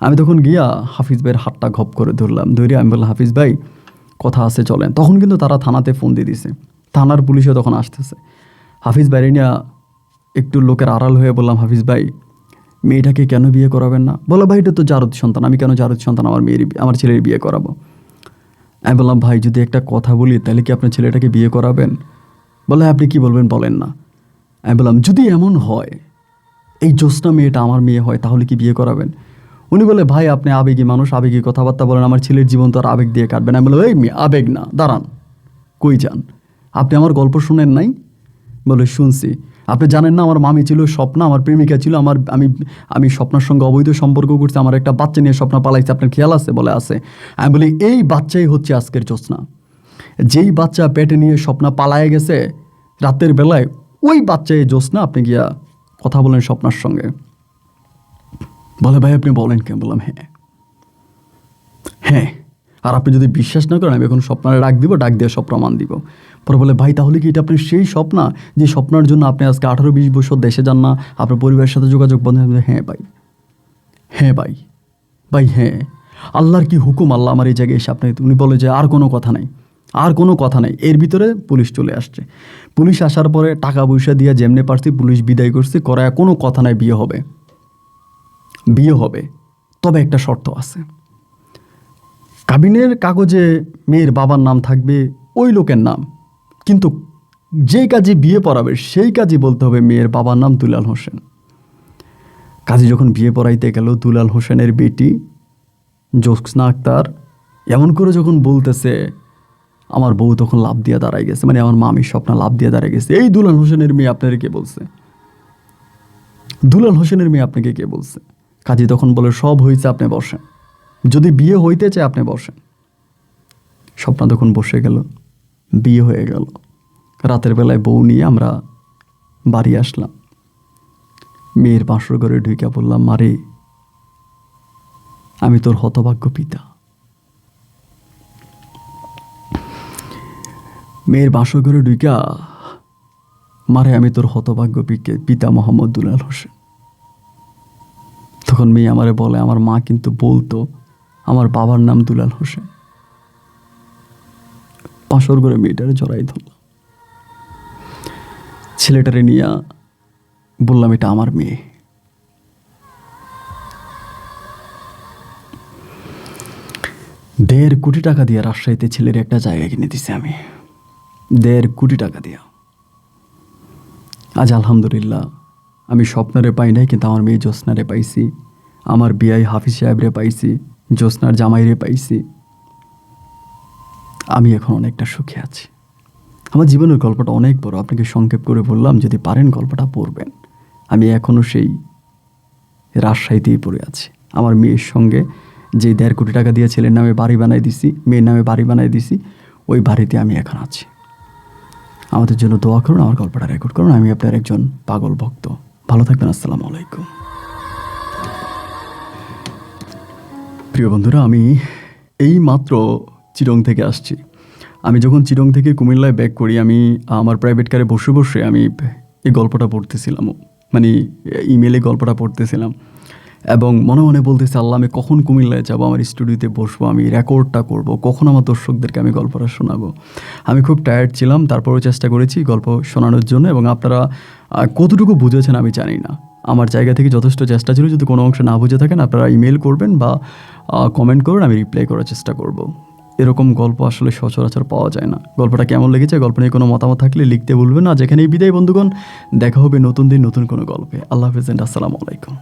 আমি তখন গিয়া হাফিজ ভাইয়ের হাতটা ঘপ করে ধরলাম, ধরে আমি বললাম হাফিজ ভাই কথা আছে চলেন। তখন কিন্তু তারা থানাতে ফোন দিয়ে দিছে, থানার পুলিশও তখন আসতেছে। হাফিজ ভাইরে নিয়ে একটু লোকের আড়াল হয়ে বললাম হাফিজ ভাই মেয়েটাকে কেন বিয়ে করাবেন না? বলো ভাই এটা তো জারদ সন্তান, আমি কেন জারদ সন্তান আমার ছেলের বিয়ে করাবো? আমি বললাম ভাই যদি একটা কথা বলি তাহলে কি আপনার ছেলেটাকে বিয়ে করাবেন? বলে আপনি কি বলবেন বলেন না। আমি বললাম যদি এমন হয় এই জ্যোৎস্না মেয়েটা আমার মেয়ে হয় তাহলে কি বিয়ে করাবেন? উনি বলে ভাই আপনি আবেগী মানুষ, আবেগী কথাবার্তা বলেন, আমার ছেলের জীবন তো আর আবেগ দিয়ে কাটবেন। আমি বললাম এই মেয়ে আবেগ না, দাঁড়ান, কই যান আপনি? আমার গল্প শুনেন নাই? বলে শুনছি। আপনি জানেন না আমার মামি ছিল স্বপ্না, আমার প্রেমিকা ছিল, আমি স্বপ্নার সঙ্গে অবৈধ সম্পর্ক করছি, আমার একটা বাচ্চা নিয়ে স্বপ্না পালাইছে, আপনার খেয়াল আছে? বলে আছে। আমি বলি এই বাচ্চাই হচ্ছে আজকের জ্যোৎস্না, যেই বাচ্চা পেটে নিয়ে স্বপ্না পালায় গেছে রাতের বেলায়, ওই বাচ্চাই জ্যোৎস্না, আপনি গিয়া কথা বলেন স্বপ্নার সঙ্গে। বলে ভাই আপনি বলেন কেন? বললাম হ্যাঁ হ্যাঁ, আর আপনি যদি বিশ্বাস না করেন আমি এখন স্বপ্নারে ডাক দিব, ডাক দিয়ে সব প্রমাণ দিব। পরে বলে ভাই তাহলে কি এটা আপনার সেই স্বপ্না যে স্বপ্নার জন্য আপনি আজকে 18-20 বছর দেশে যান না, আপনার পরিবারের সাথে যোগাযোগ বন্ধ? হ্যাঁ ভাই, হ্যাঁ ভাই, ভাই হ্যাঁ, আল্লাহর কি হুকুম, আল্লাহ আমার এই জায়গায় এসে আপনি। উনি বলে যে আর কোনো কথা নাই, আর কোনো কথা নাই। এর ভিতরে পুলিশ চলে আসছে। পুলিশ আসার পরে টাকা পয়সা দিয়ে যেমনে পারছি পুলিশ বিদায় করছে, করায় কোনো কথা নাই, বিয়ে হবে, বিয়ে হবে, তবে একটা শর্ত আছে, কাবিনের কাগজে মেয়ের বাবার নাম থাকবে ওই লোকের নাম, কিন্তু যেই কাজে বিয়ে পড়াবে সেই কাজই বলতে হবে মেয়ের বাবার নাম দুলাল হোসেন। কাজী যখন বিয়ে পড়াইতে গেল দুলাল হোসেনের বেটি জ্যোৎস্না আক্তার এমন করে যখন বলতেছে, আমার বউ তখন লাভ দিয়ে দাঁড়ায় গেছে, মানে আমার মামির স্বপ্ন লাভ দিয়ে দাঁড়ায় গেছে। এই দুলাল হোসেনের মেয়ে আপনাকে কে বলছে? দুলাল হোসেনের মেয়ে আপনাকে কে বলছে? কাজী তখন বলে সব হয়েছে, আপনি বসেন, যদি বিয়ে হইতে চায় আপনি বসেন। স্বপ্না তখন বসে গেল, বিয়ে হয়ে গেল। রাতের বেলায় বউ নিয়ে আমরা বাড়ি আসলাম। মেয়ের বাসর ঘরে ঢুকে বললাম মারে আমি তোর হতভাগ্য পিতা। মেয়ের বাসর ঘরে ঢুকা মারে আমি তোর হতভাগ্য পিতা মোহাম্মদ দুলাল হোসেন। তখন মেয়ে আমারে বলে আমার মা কিন্তু বলতো আমার বাবার নাম দুলাল হোসেন। বাসর ঘরে মেয়েটারে জড়াই ধরলাম, ছেলেটারে নিয়ে বললাম এটা আমার মেয়ে। $1.5 কোটি দিয়ে রাজশাহীতে ছেলের একটা জায়গা কিনে দিছি আমি, $1.5 কোটি দিয়া। আজ আলহামদুলিল্লাহ আমি স্বপ্নারে পাই নাই, কিন্তু আমার মেয়ে জ্যোৎস্নারে পাইছি, আমার বিআই হাফিজ সাহেবরে পাইছি, জ্যোৎস্নার জামাইরে পাইছি। আমি এখন অনেকটা সুখে আছি। আমার জীবনের গল্পটা অনেক বড়, আপনাকে সংক্ষেপ করে বললাম, যদি পারেন গল্পটা পড়বেন। আমি এখনও সেই রাজশাহীতেই পড়ে আছি। আমার মেয়ের সঙ্গে যে 1.5 কোটি টাকা দিয়ে ছেলের নামে বাড়ি বানাই দিছি, মেয়ের নামে বাড়ি বানাই দিছি, ওই বাড়িতে আমি এখন আছি। আমাদের জন্য দোয়া করুন, আমার গল্পটা রেকর্ড করুন। আমি আপনার একজন পাগল ভক্ত। ভালো থাকবেন। আসসালামু আলাইকুম। প্রিয় বন্ধুরা, আমি এই মাত্র চিরং থেকে আসছি। আমি যখন চিরং থেকে কুমিল্লায় ব্যাক করি, আমি আমার প্রাইভেট কারে বসে বসে আমি এই গল্পটা পড়তেছিলাম, মানে ইমেলে গল্পটা পড়তেছিলাম, এবং মনে মনে বলতেছি, আল্লাহ আমি কখন কুমিল্লায় যাবো, আমার স্টুডিওতে বসবো, আমি রেকর্ডটা করব, কখন আমার দর্শকদেরকে আমি গল্পটা শোনাবো। আমি খুব টায়ার্ড ছিলাম, তারপরেও চেষ্টা করেছি গল্প শোনানোর জন্য, এবং আপনারা কতটুকু বুঝেছেন আমি জানি না। আমার জায়গা থেকে যথেষ্ট চেষ্টা ছিল। যদি কোনো অংশ না বুঝে থাকেন, আপনারা ইমেল করবেন বা কমেন্ট করুন, আমি রিপ্লাই করার চেষ্টা করব। এরকম গল্প আসলে সচরাচর পাওয়া যায় না। গল্পটা কেমন লেগেছে, গল্প নিয়ে কোনো মতামত থাকলে লিখতে ভুলবেন না। যেখানেই বিদায় বন্ধুগণ, দেখা হবে নতুন দিন নতুন কোনো গল্পে। আল্লাহ হাফেজ, আসসালামু আলাইকুম।